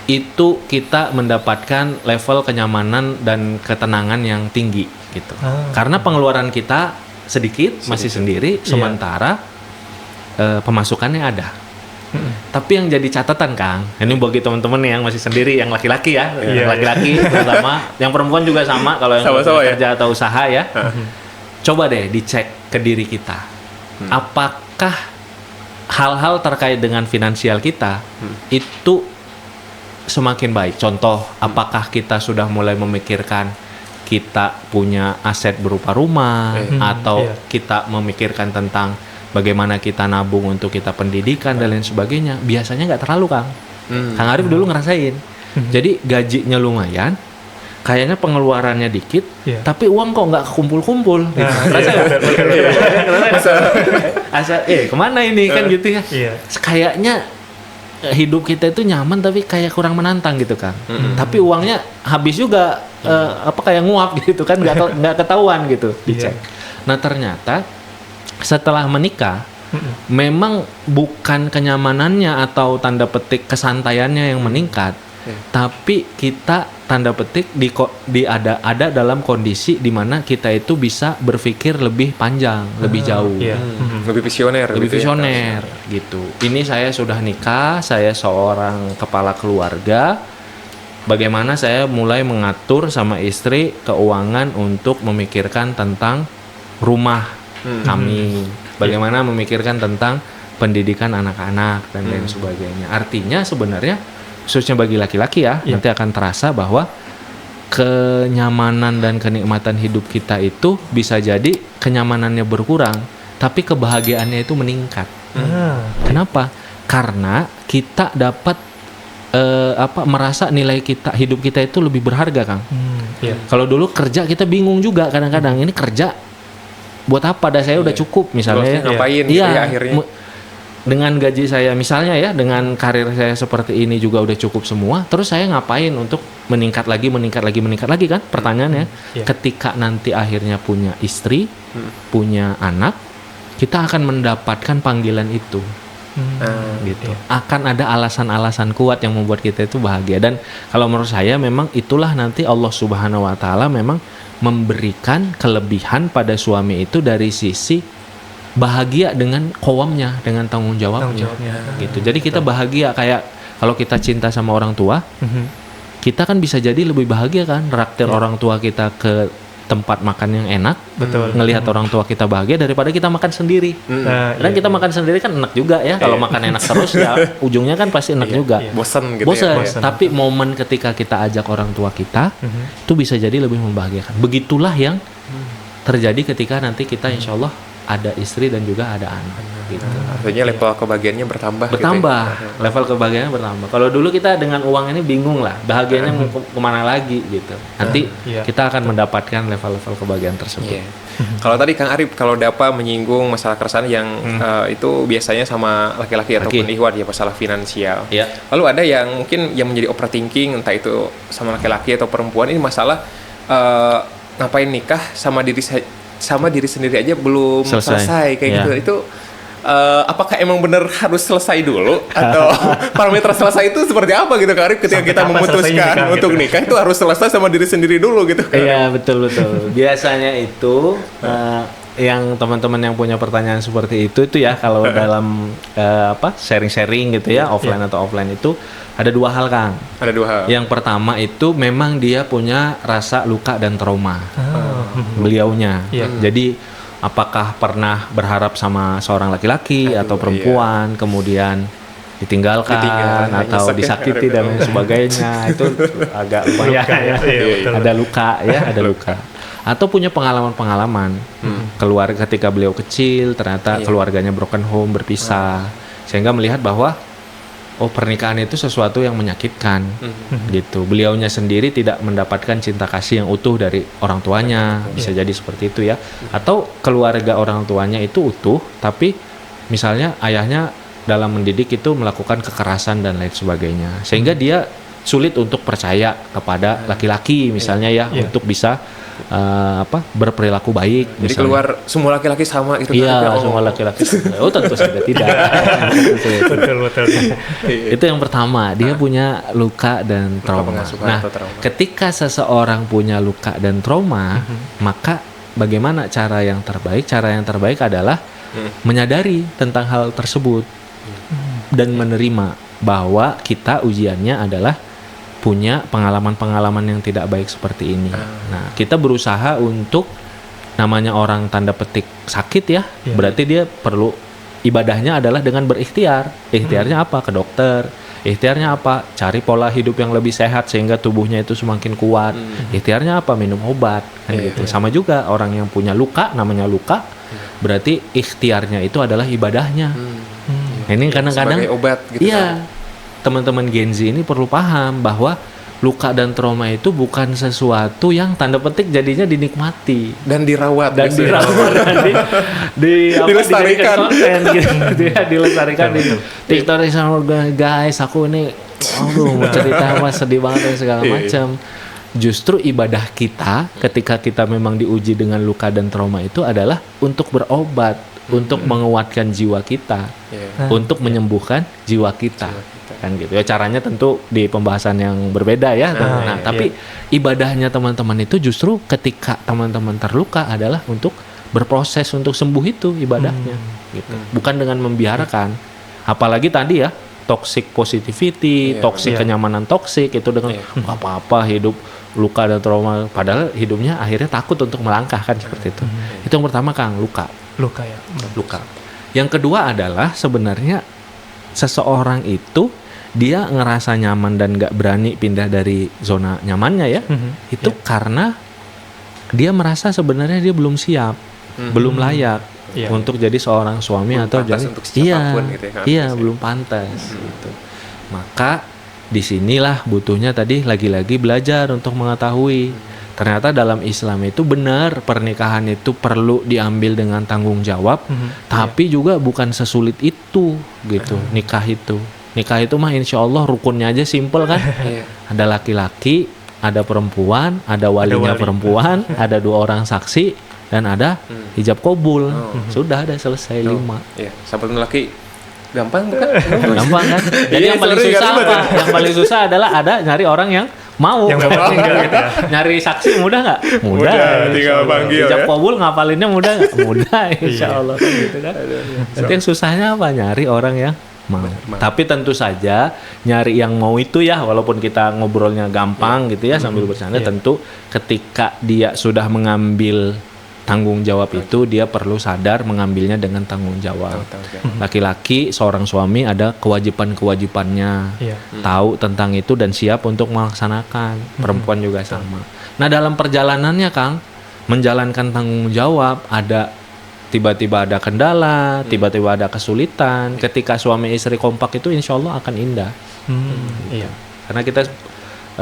[SPEAKER 1] itu kita mendapatkan level kenyamanan dan ketenangan yang tinggi gitu. Karena pengeluaran kita sedikit, masih sendiri, sementara pemasukannya ada. Tapi yang jadi catatan Kang, ini bagi teman-teman yang masih sendiri, yang laki-laki ya, laki-laki terutama, yang perempuan juga sama kalau yang kerja atau usaha ya. Coba deh dicek ke diri kita. Apakah hal-hal terkait dengan finansial kita itu semakin baik? Contoh, apakah kita sudah mulai memikirkan kita punya aset berupa rumah, atau kita memikirkan tentang bagaimana kita nabung untuk kita pendidikan dan lain sebagainya? Biasanya nggak terlalu Kang. Kang Arif dulu ngerasain. Jadi gajinya lumayan, kayaknya pengeluarannya dikit, tapi uang kok nggak kumpul-kumpul. Gitu. Asa, kemana ini kan gitu ya? Kayaknya hidup kita itu nyaman tapi kayak kurang menantang gitu Kang. Tapi uangnya habis juga, kayak nguap gitu kan, nggak ketahuan gitu dicek. Nah ternyata setelah menikah, memang bukan kenyamanannya atau tanda petik kesantaiannya yang meningkat, tapi kita tanda petik ada dalam kondisi di mana kita itu bisa berpikir lebih panjang, lebih jauh,
[SPEAKER 2] lebih visioner,
[SPEAKER 1] gitu. Ini saya sudah nikah, saya seorang kepala keluarga. Bagaimana saya mulai mengatur sama istri keuangan untuk memikirkan tentang rumah kami, bagaimana memikirkan tentang pendidikan anak-anak dan lain sebagainya. Artinya sebenarnya khususnya bagi laki-laki ya, nanti akan terasa bahwa kenyamanan dan kenikmatan hidup kita itu bisa jadi kenyamanannya berkurang, tapi kebahagiaannya itu meningkat. Kenapa? Karena kita dapat merasa nilai hidup kita itu lebih berharga Kang. Kalau dulu kerja kita bingung juga kadang-kadang, ini kerja buat apa? Saya udah cukup misalnya.
[SPEAKER 2] Ngapain akhirnya?
[SPEAKER 1] Dengan gaji saya misalnya ya, dengan karir saya seperti ini juga udah cukup semua. Terus saya ngapain untuk meningkat lagi kan? Pertanyaannya, ketika nanti akhirnya punya istri, punya anak, kita akan mendapatkan panggilan itu. Gitu. Akan ada alasan-alasan kuat yang membuat kita itu bahagia. Dan kalau menurut saya memang itulah nanti Allah Subhanahu wa taala memang memberikan kelebihan pada suami itu dari sisi bahagia dengan qawamnya, dengan tanggung jawabnya. Gitu. Jadi kita bahagia, kayak kalau kita cinta sama orang tua, kita kan bisa jadi lebih bahagia kan, raktir orang tua kita ke tempat makan yang enak,
[SPEAKER 7] Betul.
[SPEAKER 1] ngelihat orang tua kita bahagia daripada kita makan sendiri. Dan kita makan sendiri kan enak juga ya. Kalau makan enak terus ya ujungnya kan pasti enak juga.
[SPEAKER 2] Bosan gitu
[SPEAKER 1] Bosan.
[SPEAKER 2] ya.
[SPEAKER 1] Tapi momen ketika kita ajak orang tua kita itu bisa jadi lebih membahagiakan. Begitulah yang terjadi ketika nanti kita insya Allah ada istri dan juga ada anak gitu.
[SPEAKER 2] Artinya level kebahagiaannya bertambah
[SPEAKER 1] Bertambah,
[SPEAKER 2] gitu ya.
[SPEAKER 1] level kebahagiaannya bertambah. Kalau dulu kita dengan uang ini bingung lah, bahagianya mau kemana lagi gitu. Nanti kita akan mendapatkan level-level kebahagiaan tersebut.
[SPEAKER 2] Kalau tadi Kang Arif, kalau Dapa menyinggung masalah keresahan yang itu biasanya sama laki-laki ataupun ikhwan ya, masalah finansial. Lalu ada yang mungkin yang menjadi overthinking, entah itu sama laki-laki atau perempuan, ini masalah ngapain nikah sama diri sendiri aja belum selesai kayak gitu. Itu apakah emang benar harus selesai dulu atau parameter selesai itu seperti apa gitu Kak Arif, ketika kita memutuskan untuk nikah itu harus selesai sama diri sendiri dulu gitu.
[SPEAKER 1] Iya, betul. Biasanya itu yang teman-teman yang punya pertanyaan seperti itu ya, kalau dalam sharing-sharing gitu ya, offline atau offline itu ada dua hal, Kang.
[SPEAKER 2] Ada dua hal.
[SPEAKER 1] Yang pertama itu memang dia punya rasa luka dan trauma. Beliaunya. Jadi apakah pernah berharap sama seorang laki-laki atau perempuan, kemudian ditinggalkan atau disakiti dan lain sebagainya, itu agak lumayan ya. Ada luka ya, ada luka. Atau punya pengalaman-pengalaman keluarga ketika beliau kecil, ternyata keluarganya broken home, berpisah, sehingga melihat bahwa pernikahan itu sesuatu yang menyakitkan gitu. Beliaunya sendiri tidak mendapatkan cinta kasih yang utuh dari orang tuanya, bisa jadi seperti itu ya. Atau keluarga orang tuanya itu utuh, tapi misalnya ayahnya dalam mendidik itu melakukan kekerasan dan lain sebagainya, sehingga dia sulit untuk percaya kepada laki-laki misalnya ya, untuk bisa berperilaku baik.
[SPEAKER 2] Jadi
[SPEAKER 1] misalnya.
[SPEAKER 2] keluar semua laki-laki sama gitu.
[SPEAKER 1] Iya, semua laki-laki. Tentu saja tidak.
[SPEAKER 7] Betul.
[SPEAKER 1] Itu yang pertama, dia punya luka dan trauma. Nah, ketika seseorang punya luka dan trauma, maka bagaimana cara yang terbaik? Cara yang terbaik adalah menyadari tentang hal tersebut dan menerima bahwa kita ujiannya adalah punya pengalaman-pengalaman yang tidak baik seperti ini. Nah, kita berusaha untuk, namanya orang tanda petik sakit ya, berarti dia perlu ibadahnya adalah dengan berikhtiar. Ikhtiarnya apa? Ke dokter. Ikhtiarnya apa? Cari pola hidup yang lebih sehat sehingga tubuhnya itu semakin kuat. Ikhtiarnya apa? Minum obat. Gitu. Sama juga orang yang punya luka, namanya luka, berarti ikhtiarnya itu adalah ibadahnya. Ini kadang-kadang
[SPEAKER 2] sebagai obat gitu.
[SPEAKER 1] Iya. Teman-teman Gen Z ini perlu paham bahwa luka dan trauma itu bukan sesuatu yang tanda petik jadinya dinikmati
[SPEAKER 2] dan dirawat
[SPEAKER 1] dilestarikan konten gitu ya, dilestarikan di TikTok sama guys, aku ini mau cerita apa sedih banget dan segala macam. Justru ibadah kita ketika kita memang diuji dengan luka dan trauma itu adalah untuk berobat, untuk menguatkan jiwa kita, untuk menyembuhkan jiwa kita. Kan gitu ya, caranya tentu di pembahasan yang berbeda ya. Tapi ibadahnya teman-teman itu justru ketika teman-teman terluka adalah untuk berproses untuk sembuh, itu ibadahnya gitu. Bukan dengan membiarkan. Apalagi tadi ya, toxic positivity, kenyamanan toksik itu dengan apa-apa hidup luka dan trauma, padahal hidupnya akhirnya takut untuk melangkah kan, seperti itu. Itu yang pertama, Kang, luka.
[SPEAKER 7] Luka ya.
[SPEAKER 1] Luka. Yang kedua adalah sebenarnya seseorang itu dia ngerasa nyaman dan gak berani pindah dari zona nyamannya ya, itu karena dia merasa sebenarnya dia belum siap, belum layak untuk jadi seorang suami, belum atau jadi belum pantas gitu. Maka disinilah butuhnya tadi lagi-lagi belajar untuk mengetahui ternyata dalam Islam itu benar pernikahan itu perlu diambil dengan tanggung jawab, tapi juga bukan sesulit itu gitu. Nikah itu mah insya Allah rukunnya aja simple kan. Ada laki-laki, ada perempuan, ada walinya perempuan, ada 2 orang saksi, dan ada hijab kabul. Sudah, ada selesai 5.
[SPEAKER 2] Sampai laki gampang bukan?
[SPEAKER 1] Gampang kan? Jadi yang paling susah apa? Yang paling susah adalah ada nyari orang yang mau. Yang mau gitu ya. Nyari saksi mudah nggak? Mudah.
[SPEAKER 2] Tinggal panggil.
[SPEAKER 1] Hijab kabul ngapalinnya mudah nggak? Mudah, insya Allah kan gitu kan. Nanti yang susahnya apa? Nyari orang yang mau. Tapi tentu saja nyari yang mau itu ya, walaupun kita ngobrolnya gampang gitu ya sambil bercanda, tentu ketika dia sudah mengambil tanggung jawab itu, dia perlu sadar mengambilnya dengan tanggung jawab. Laki-laki seorang suami ada kewajiban-kewajibannya, tahu tentang itu dan siap untuk melaksanakan. Perempuan juga sama. Nah, dalam perjalanannya Kang, menjalankan tanggung jawab, ada tiba-tiba ada kendala, tiba-tiba ada kesulitan. Ketika suami istri kompak itu insya Allah akan indah. Gitu. Karena kita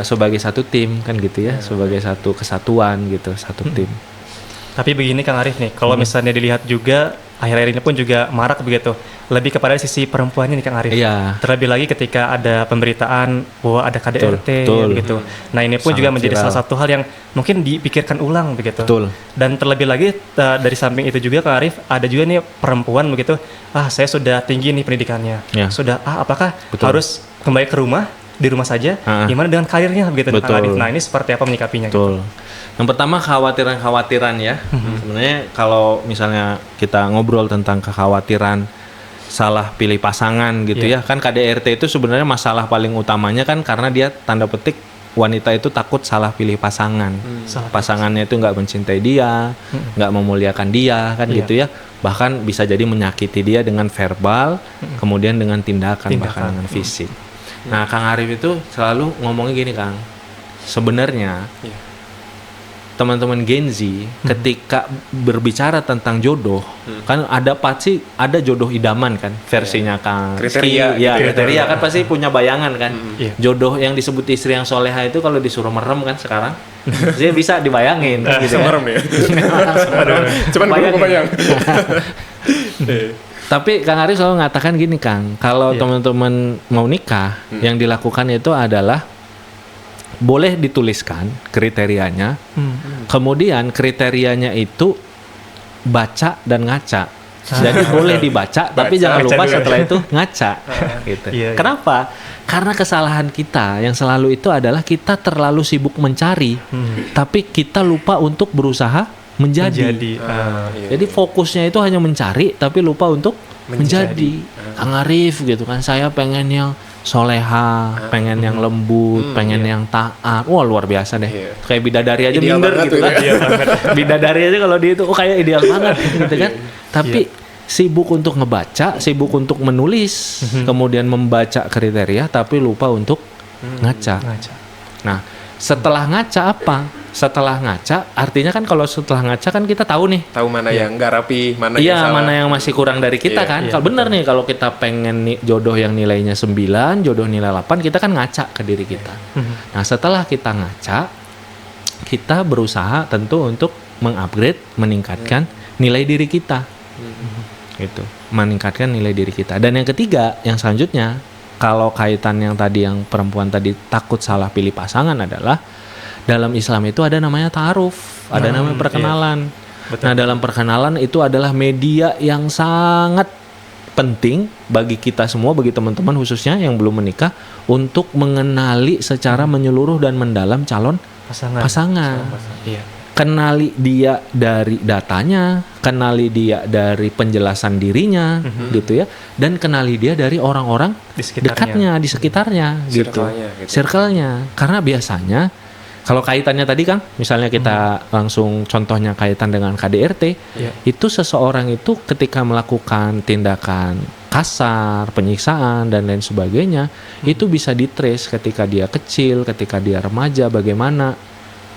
[SPEAKER 1] sebagai satu tim kan gitu ya, sebagai satu kesatuan gitu, satu tim.
[SPEAKER 7] Tapi begini Kang Arif nih, kalau misalnya dilihat juga akhir-akhir ini pun juga marak begitu, lebih kepada sisi perempuannya nih Kang Arif.
[SPEAKER 1] Iya.
[SPEAKER 7] Terlebih lagi ketika ada pemberitaan bahwa ada KDRT gitu. Nah, ini pun juga menjadi salah satu hal yang mungkin dipikirkan ulang begitu. Dan terlebih lagi dari samping itu juga Kang Arif, ada juga nih perempuan begitu, saya sudah tinggi nih pendidikannya. Sudah apakah harus kembali ke rumah, di rumah saja? Gimana dengan karirnya begitu Kang Arif? Nah, ini seperti apa menyikapinya gitu?
[SPEAKER 1] Yang pertama kekhawatiran ya. Sebenarnya kalau misalnya kita ngobrol tentang kekhawatiran salah pilih pasangan gitu ya, kan KDRT itu sebenarnya masalah paling utamanya kan karena dia tanda petik wanita itu takut salah pilih pasangan. Pasangannya itu nggak mencintai dia, nggak memuliakan dia kan gitu ya. Bahkan bisa jadi menyakiti dia dengan verbal, kemudian dengan tindakan. Bahkan dengan fisik. Nah, Kang Arif itu selalu ngomongnya gini Kang. Sebenarnya teman-teman Gen Z ketika berbicara tentang jodoh, kan pasti ada jodoh idaman kan versinya Kang
[SPEAKER 2] kriteria
[SPEAKER 1] kriteria kan pasti punya bayangan kan. Jodoh yang disebut istri yang soleha itu kalau disuruh merem kan sekarang dia bisa dibayangin gitu.
[SPEAKER 2] Merem ya. Cuman gue bayang.
[SPEAKER 1] Tapi Kang Arif selalu mengatakan gini Kang, kalau teman-teman mau nikah, yang dilakukan itu adalah boleh dituliskan kriterianya, kemudian kriterianya itu baca dan ngaca. Jadi boleh dibaca, tapi jangan lupa setelah itu ngaca. Gitu. Kenapa? Karena kesalahan kita yang selalu itu adalah kita terlalu sibuk mencari, tapi kita lupa untuk berusaha menjadi. Jadi fokusnya itu hanya mencari, tapi lupa untuk menjadi. Kang Arif gitu kan, saya pengen yang soleha, pengen yang lembut, pengen yang taat. Wah, luar biasa deh. Kayak bidadari aja
[SPEAKER 2] ideal
[SPEAKER 1] minder gitu kan. Bidadari aja kalau dia itu kayak ideal banget gitu kan. Tapi sibuk untuk ngebaca, sibuk untuk menulis, kemudian membaca kriteria tapi lupa untuk ngaca. Nah, setelah ngaca apa? Setelah ngaca, artinya kan kalau setelah ngaca kan kita tahu nih.
[SPEAKER 2] Tahu mana yang nggak rapi, mana yang salah.
[SPEAKER 1] Mana yang masih kurang dari kita kan. Kalau benar nih, kalau kita pengen jodoh yang nilainya 9, jodoh nilai 8, kita kan ngaca ke diri kita. Nah, setelah kita ngaca, kita berusaha tentu untuk mengupgrade, meningkatkan nilai diri kita. Gitu. Meningkatkan nilai diri kita. Dan yang ketiga, yang selanjutnya, kalau kaitan yang tadi yang perempuan tadi takut salah pilih pasangan adalah dalam Islam itu ada namanya ta'aruf, ada namanya perkenalan. Nah, dalam perkenalan itu adalah media yang sangat penting bagi kita semua, bagi teman-teman khususnya yang belum menikah, untuk mengenali secara menyeluruh dan mendalam calon pasangan. Kenali dia dari datanya, kenali dia dari penjelasan dirinya, gitu ya, dan kenali dia dari orang-orang dekatnya, di sekitarnya, gitu. Circle-nya. Karena biasanya kalau kaitannya tadi Kang, misalnya kita langsung contohnya kaitan dengan KDRT, itu seseorang itu ketika melakukan tindakan kasar, penyiksaan dan lain sebagainya, itu bisa ditrace ketika dia kecil, ketika dia remaja, bagaimana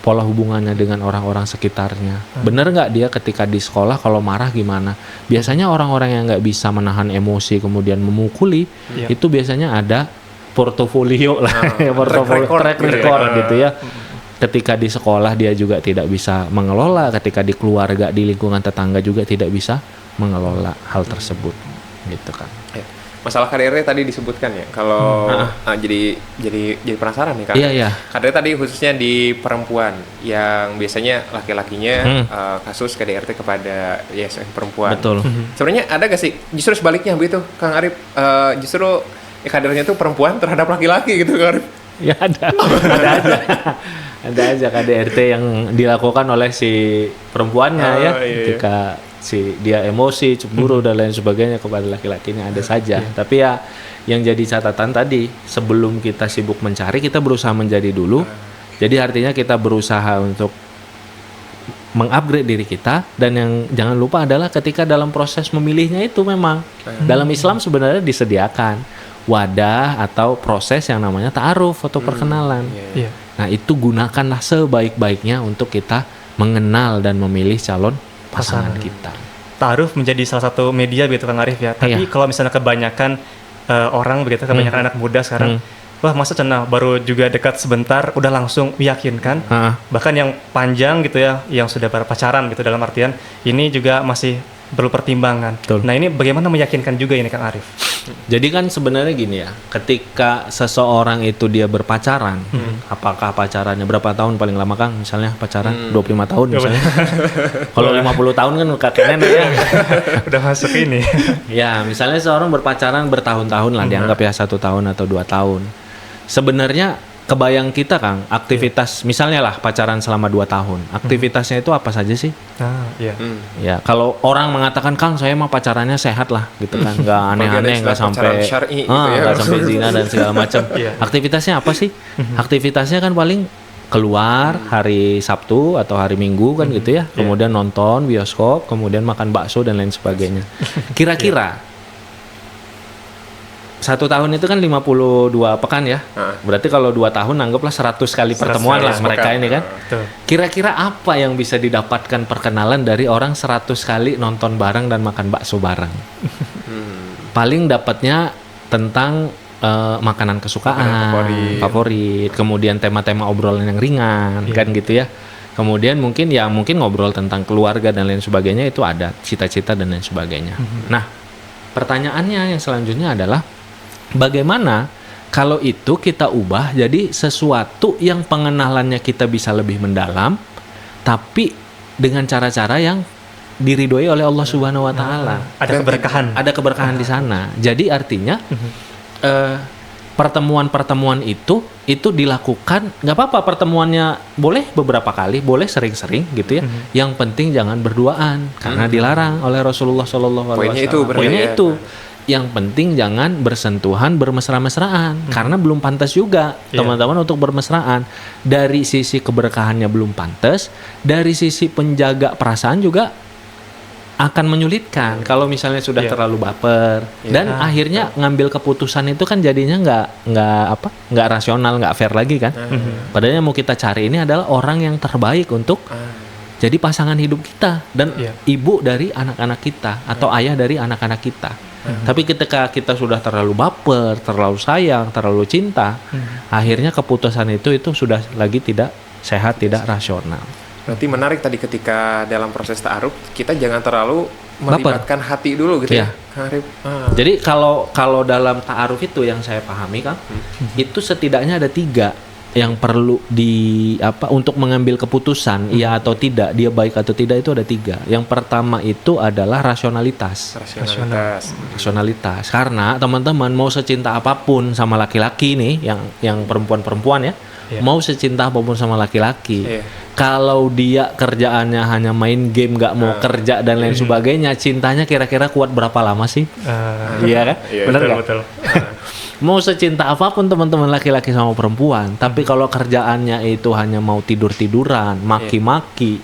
[SPEAKER 1] pola hubungannya dengan orang-orang sekitarnya. Bener nggak dia ketika di sekolah kalau marah gimana? Biasanya orang-orang yang nggak bisa menahan emosi kemudian memukuli, itu biasanya ada portofolio lah, track record gitu ya. Ketika di sekolah dia juga tidak bisa mengelola, ketika di keluarga, di lingkungan tetangga juga tidak bisa mengelola hal tersebut, gitu kan.
[SPEAKER 2] Masalah KDRT tadi disebutkan ya. Kalau jadi penasaran nih Kak. KDRT tadi khususnya di perempuan yang biasanya laki-lakinya kasus KDRT kepada perempuan.
[SPEAKER 1] Betul.
[SPEAKER 2] Sebenarnya ada gak sih justru sebaliknya begitu Kang Arif, justru KDRT-nya itu perempuan terhadap laki-laki gitu Kang Arif?
[SPEAKER 1] Ya ada aja. Ada aja KDRT yang dilakukan oleh si perempuannya ketika dia emosi, cemburu dan lain sebagainya kepada laki-lakinya ada saja. Tapi ya yang jadi catatan tadi, sebelum kita sibuk mencari, kita berusaha menjadi dulu. Jadi artinya kita berusaha untuk mengupgrade diri kita, dan yang jangan lupa adalah ketika dalam proses memilihnya itu memang dalam Islam sebenarnya disediakan wadah atau proses yang namanya ta'aruf atau perkenalan. Nah, itu gunakanlah sebaik-baiknya untuk kita mengenal dan memilih calon pasangan kita.
[SPEAKER 7] Ta'aruf menjadi salah satu media begitu Kang Arif ya. Tapi kalau misalnya kebanyakan orang begitu, kebanyakan anak muda sekarang, wah masa cenah baru juga dekat sebentar udah langsung meyakinkan. Bahkan yang panjang gitu ya, yang sudah berpacaran gitu, dalam artian ini juga masih perlu pertimbangan. Nah, ini bagaimana meyakinkan juga ini Kang Arif?
[SPEAKER 1] Jadi kan sebenarnya gini ya, ketika seseorang itu dia berpacaran, apakah pacarannya berapa tahun paling lama Kang? Misalnya pacaran 25 tahun misalnya. Kalau 50 tahun kan kakek nenek ya.
[SPEAKER 7] Udah masuk ini.
[SPEAKER 1] Ya, misalnya seorang berpacaran bertahun-tahun lah, dianggap ya 1 tahun atau 2 tahun. Sebenarnya kebayang kita Kang, aktivitas misalnya lah pacaran selama 2 tahun, aktivitasnya itu apa saja sih? Ya, kalau orang mengatakan Kang saya mah pacarannya sehat lah gitu kan, nggak aneh-aneh, nggak sampai nggak sampai zina dan segala macam. Aktivitasnya apa sih? Aktivitasnya kan paling keluar hari Sabtu atau hari Minggu kan gitu ya, kemudian nonton bioskop, kemudian makan bakso dan lain sebagainya. Kira-kira 1 tahun itu kan 52 pekan ya. Berarti kalau 2 tahun anggaplah 100 kali pertemuan lah mereka ini kan. Kira-kira apa yang bisa didapatkan perkenalan dari orang 100 kali nonton bareng dan makan bakso bareng? Paling dapatnya tentang makanan kesukaan, favorit, kemudian tema-tema obrolan yang ringan kan gitu ya. Kemudian mungkin ngobrol tentang keluarga dan lain sebagainya, itu ada cita-cita dan lain sebagainya. Nah, pertanyaannya yang selanjutnya adalah bagaimana kalau itu kita ubah jadi sesuatu yang pengenalannya kita bisa lebih mendalam, tapi dengan cara-cara yang diridhoi oleh Allah Subhanahu wa taala.
[SPEAKER 7] Ada keberkahan.
[SPEAKER 1] Ada keberkahan di sana. Jadi artinya pertemuan-pertemuan itu dilakukan, nggak apa-apa pertemuannya boleh beberapa kali, boleh sering-sering gitu ya. Yang penting jangan berduaan karena dilarang oleh Rasulullah SAW. Poinnya itu. Yang penting jangan bersentuhan, bermesra-mesraan, karena belum pantas juga teman-teman untuk bermesraan. Dari sisi keberkahannya belum pantas, dari sisi penjaga perasaan juga akan menyulitkan kalau misalnya sudah terlalu baper, dan akhirnya ngambil keputusan itu kan jadinya nggak rasional, nggak fair lagi kan. Padahal yang mau kita cari ini adalah orang yang terbaik untuk jadi pasangan hidup kita dan ibu dari anak-anak kita atau ayah dari anak-anak kita. Tapi ketika kita sudah terlalu baper, terlalu sayang, terlalu cinta, akhirnya keputusan itu sudah lagi tidak sehat, tidak rasional.
[SPEAKER 2] Berarti menarik tadi ketika dalam proses ta'aruf kita jangan terlalu melibatkan hati dulu gitu ya.
[SPEAKER 1] Jadi kalau dalam ta'aruf itu yang saya pahami Kang, itu setidaknya ada 3 yang perlu untuk mengambil keputusan iya atau tidak, dia baik atau tidak, itu ada 3. Yang pertama itu adalah rasionalitas. Karena teman-teman mau secinta apapun sama laki-laki nih, yang perempuan-perempuan ya, mau secinta apapun sama laki-laki, kalau dia kerjaannya hanya main game, nggak mau kerja dan lain sebagainya, cintanya kira-kira kuat berapa lama sih? Iya kan? Benar nggak? Betul. Mau secinta apapun teman-teman laki-laki sama perempuan, tapi kalau kerjaannya itu hanya mau tidur-tiduran, maki-maki,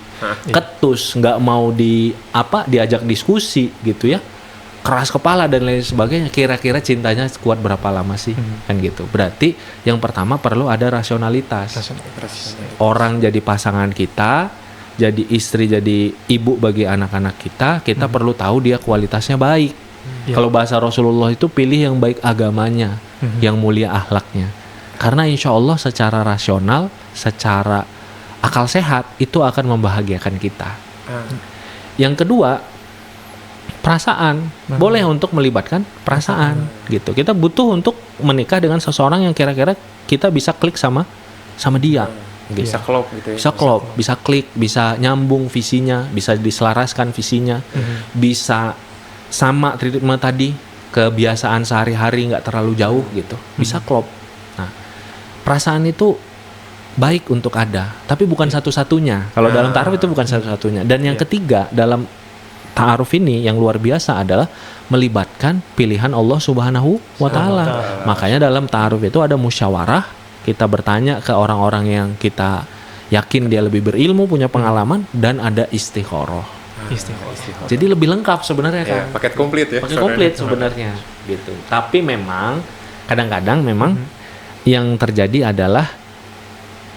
[SPEAKER 1] ketus, nggak mau diajak diskusi gitu ya, keras kepala dan lain sebagainya, kira-kira cintanya kuat berapa lama sih? Kan gitu. Berarti yang pertama perlu ada rasionalitas. Orang jadi pasangan kita, jadi istri, jadi ibu bagi anak-anak kita perlu tahu dia kualitasnya baik. Kalau bahasa Rasulullah itu pilih yang baik agamanya, yang mulia akhlaknya. Karena insya Allah secara rasional, secara akal sehat itu akan membahagiakan kita. Yang kedua, perasaan. Boleh untuk melibatkan perasaan gitu. Kita butuh untuk menikah dengan seseorang yang kira-kira kita bisa klik sama dia.
[SPEAKER 2] Bisa klop gitu ya.
[SPEAKER 1] Bisa klik, bisa nyambung visinya, bisa diselaraskan visinya, bisa sama treatment tadi, kebiasaan sehari-hari nggak terlalu jauh gitu, bisa klop. Nah, perasaan itu baik untuk ada, tapi bukan satu-satunya. Kalau dalam ta'aruf itu bukan satu-satunya. Dan yang ketiga dalam ta'aruf ini yang luar biasa adalah melibatkan pilihan Allah Subhanahu wa taala. Makanya dalam ta'aruf itu ada musyawarah, kita bertanya ke orang-orang yang kita yakin dia lebih berilmu, punya pengalaman, dan ada istikharah. Jadi lebih lengkap sebenarnya kan.
[SPEAKER 2] Paket komplit ya.
[SPEAKER 1] Paket komplit sebenarnya gitu. Tapi memang kadang-kadang memang yang terjadi adalah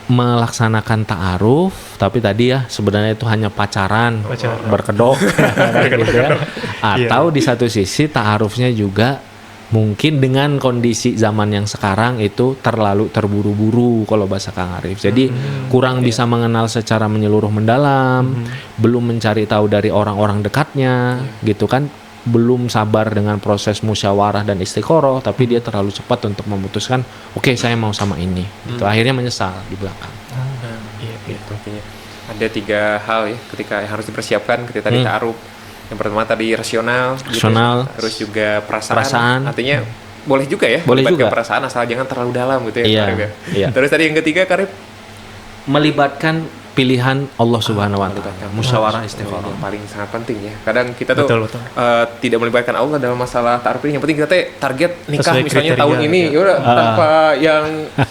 [SPEAKER 1] melaksanakan ta'aruf, tapi tadi ya sebenarnya itu hanya pacaran. Berkedok gitu ya. Atau di satu sisi ta'arufnya juga mungkin dengan kondisi zaman yang sekarang itu terlalu terburu-buru kalau bahasa Kang Arif. Jadi kurang bisa mengenal secara menyeluruh mendalam, belum mencari tahu dari orang-orang dekatnya, gitu kan. Belum sabar dengan proses musyawarah dan istikharah, tapi dia terlalu cepat untuk memutuskan, oke, saya mau sama ini. Gitu. Akhirnya menyesal di belakang.
[SPEAKER 2] Gitu. Ada 3 hal ya ketika yang harus dipersiapkan ketika tadi ta'aruf. Yang pertama tadi rasional, gitu. Terus juga perasaan. Artinya boleh juga ya,
[SPEAKER 1] boleh juga
[SPEAKER 2] perasaan asal jangan terlalu dalam gitu ya.
[SPEAKER 1] Iya.
[SPEAKER 2] Terus tadi yang ketiga, Karib,
[SPEAKER 1] melibatkan pilihan Allah Subhanahu wa taala, musyawarah istikharah.
[SPEAKER 2] Yang paling sangat penting ya. Kadang kita tuh tidak melibatkan Allah dalam masalah ta'aruf ini. Yang penting kita target nikah sesuai misalnya kriteria, tahun ini, ya udah tanpa yang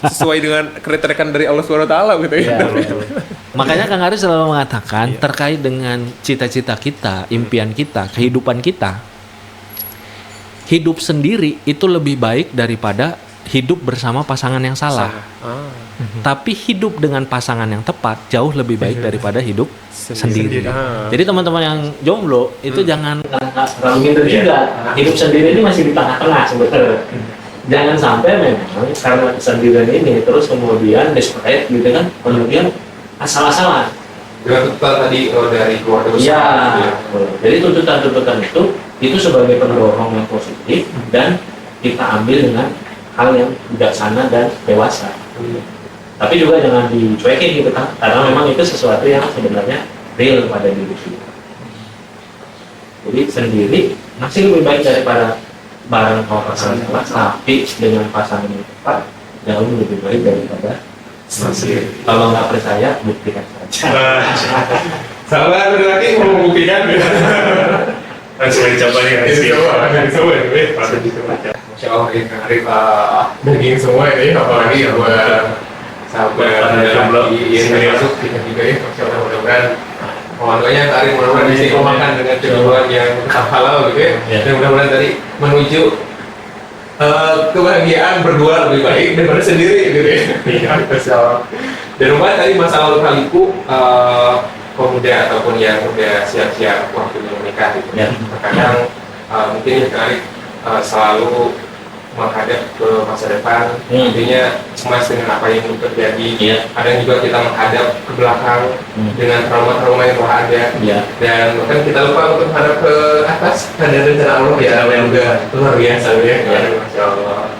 [SPEAKER 2] sesuai dengan kriteria dari Allah Subhanahu wa taala gitu ya.
[SPEAKER 1] Makanya Kang Arif selalu mengatakan terkait dengan cita-cita kita, impian kita, kehidupan kita, hidup sendiri itu lebih baik daripada hidup bersama pasangan yang salah. Tapi hidup dengan pasangan yang tepat jauh lebih baik daripada hidup sendiri. Jadi teman-teman yang jomblo itu jangan terlalu minder juga. Hidup sendiri ini masih di tengah-tengah sebetulnya. Jangan sampai memang karena kesendirian ini terus kemudian desperate gitu kan, kemudian asal-asalan.
[SPEAKER 2] Dengan tuntutan tadi dari keluarga besar.
[SPEAKER 1] Ya. Jadi tuntutan-tuntutan itu sebagai pendorong yang positif dan kita ambil dengan hal yang bijaksana dan dewasa. Tapi juga jangan dicuekin gitu kan, karena memang itu sesuatu yang sebenarnya real pada diri kita. Jadi sendiri masih lebih baik daripada bareng sama pasangan salah, tapi dengan pasangan yang tepat jauh lebih baik daripada sendiri. Kalau nggak percaya, buktikan saja.
[SPEAKER 2] Sabar lagi mau membuktikan.
[SPEAKER 8] Langsung dicoba nih.
[SPEAKER 2] Masya Allah, Kang Arif daging semua ini, apalagi buat sahabat lagi yang masuk kita juga ya. Masya Allah, mudah-mudahan doanya Kang Arif mudah-mudahan diistiqomahkan dengan tujuan yang halal gitu ya. Dan mudah-mudahan tadi menuju kebahagiaan berdua lebih baik daripada sendiri gitu ya. Masya Allah. Dan mudah tadi masalah kaliku pemuda ataupun yang udah siap-siap waktunya menikah gitu. Terkadang mungkin Kang Arif selalu menghadap ke masa depan, intinya cemas dengan apa yang terjadi. Kadang juga kita menghadap ke belakang dengan trauma-trauma yang telah ada, dan bahkan kita lupa untuk menghadap ke atas ada rencana Allah yang juga luar biasa ya. Masya Allah.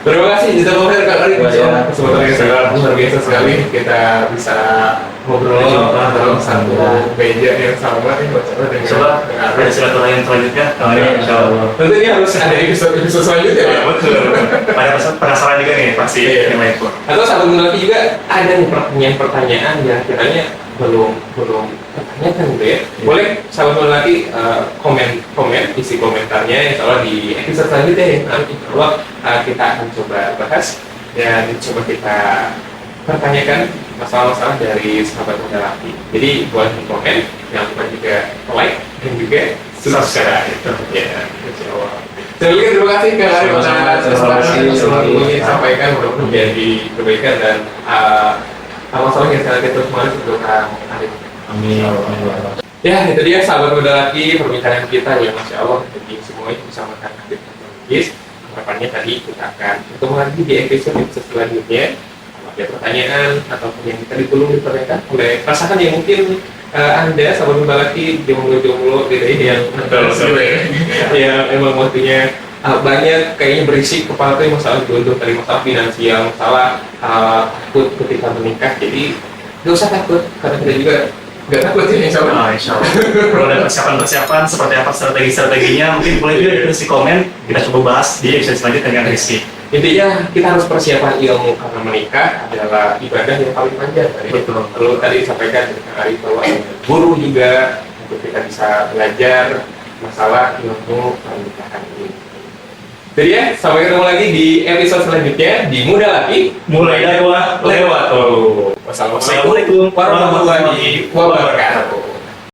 [SPEAKER 2] Terima kasih jazakallahu Kang Arif. Kesempatan yang sangat luar biasa sekali kita bisa ngobrol dalam satu meja yang sama dengan
[SPEAKER 8] Coba ada silaturahmi selanjutnya. Insyaallah.
[SPEAKER 2] Tentu ini harus ada episode selanjutnya ya.
[SPEAKER 8] Betul. Pada penasaran juga nih pasti yang lain pun.
[SPEAKER 2] Atau sahabat lagi juga ada nih pertanyaan yang kiranya belum tertanyakan gitu ya. Boleh sahabat lagi komen isi komentarnya insyaallah di episode selanjutnya ya. Nanti insyaallah kita akan coba bahas dan coba kita pertanyakan masalah-masalah dari sahabat muda laki. Jadi buat komen, jangan lupa juga like dan juga subscribe. Ya, insyaallah. Terima kasih Kang Arif atas kesempatan yang disampaikan, mudah-mudahan menjadi kebaikan dan masalah yang sangat kita semuanya untuk Kang Arif. Amin. Ya, itu dia sahabat muda laki perbincangan kita ya, Masya Allah. Jadi semuanya bersama Kang Arif. Harapannya tadi kita akan ketemu lagi di episode selanjutnya. Ada pertanyaan ataupun yang tadi belum ditanyakan oleh rasakan yang mungkin Anda sahabat muda laki jomblo gitu yang ya emang waktunya banyak kayaknya berisik kepala tuh masalah jodoh tadi, masalah finansial, masalah takut ketika menikah. Jadi gak usah takut karena kita juga gak takut ya insyaallah. Insyaallah.
[SPEAKER 8] Kalau ada persiapan seperti apa strateginya mungkin boleh juga di komen, kita coba bahas di episode selanjutnya dengan Rizky.
[SPEAKER 2] Intinya kita harus persiapan ilmu karena menikah adalah ibadah yang paling panjang tadi. Betul. Lalu tadi disampaikan Kang Arif bahwa guru juga untuk kita bisa belajar masalah ilmu pernikahan ini. Jadi ya, sampai ketemu lagi di episode selanjutnya di Muda Laki
[SPEAKER 8] Mulai dakwah lewat.
[SPEAKER 2] Wassalamualaikum warahmatullahi wabarakatuh.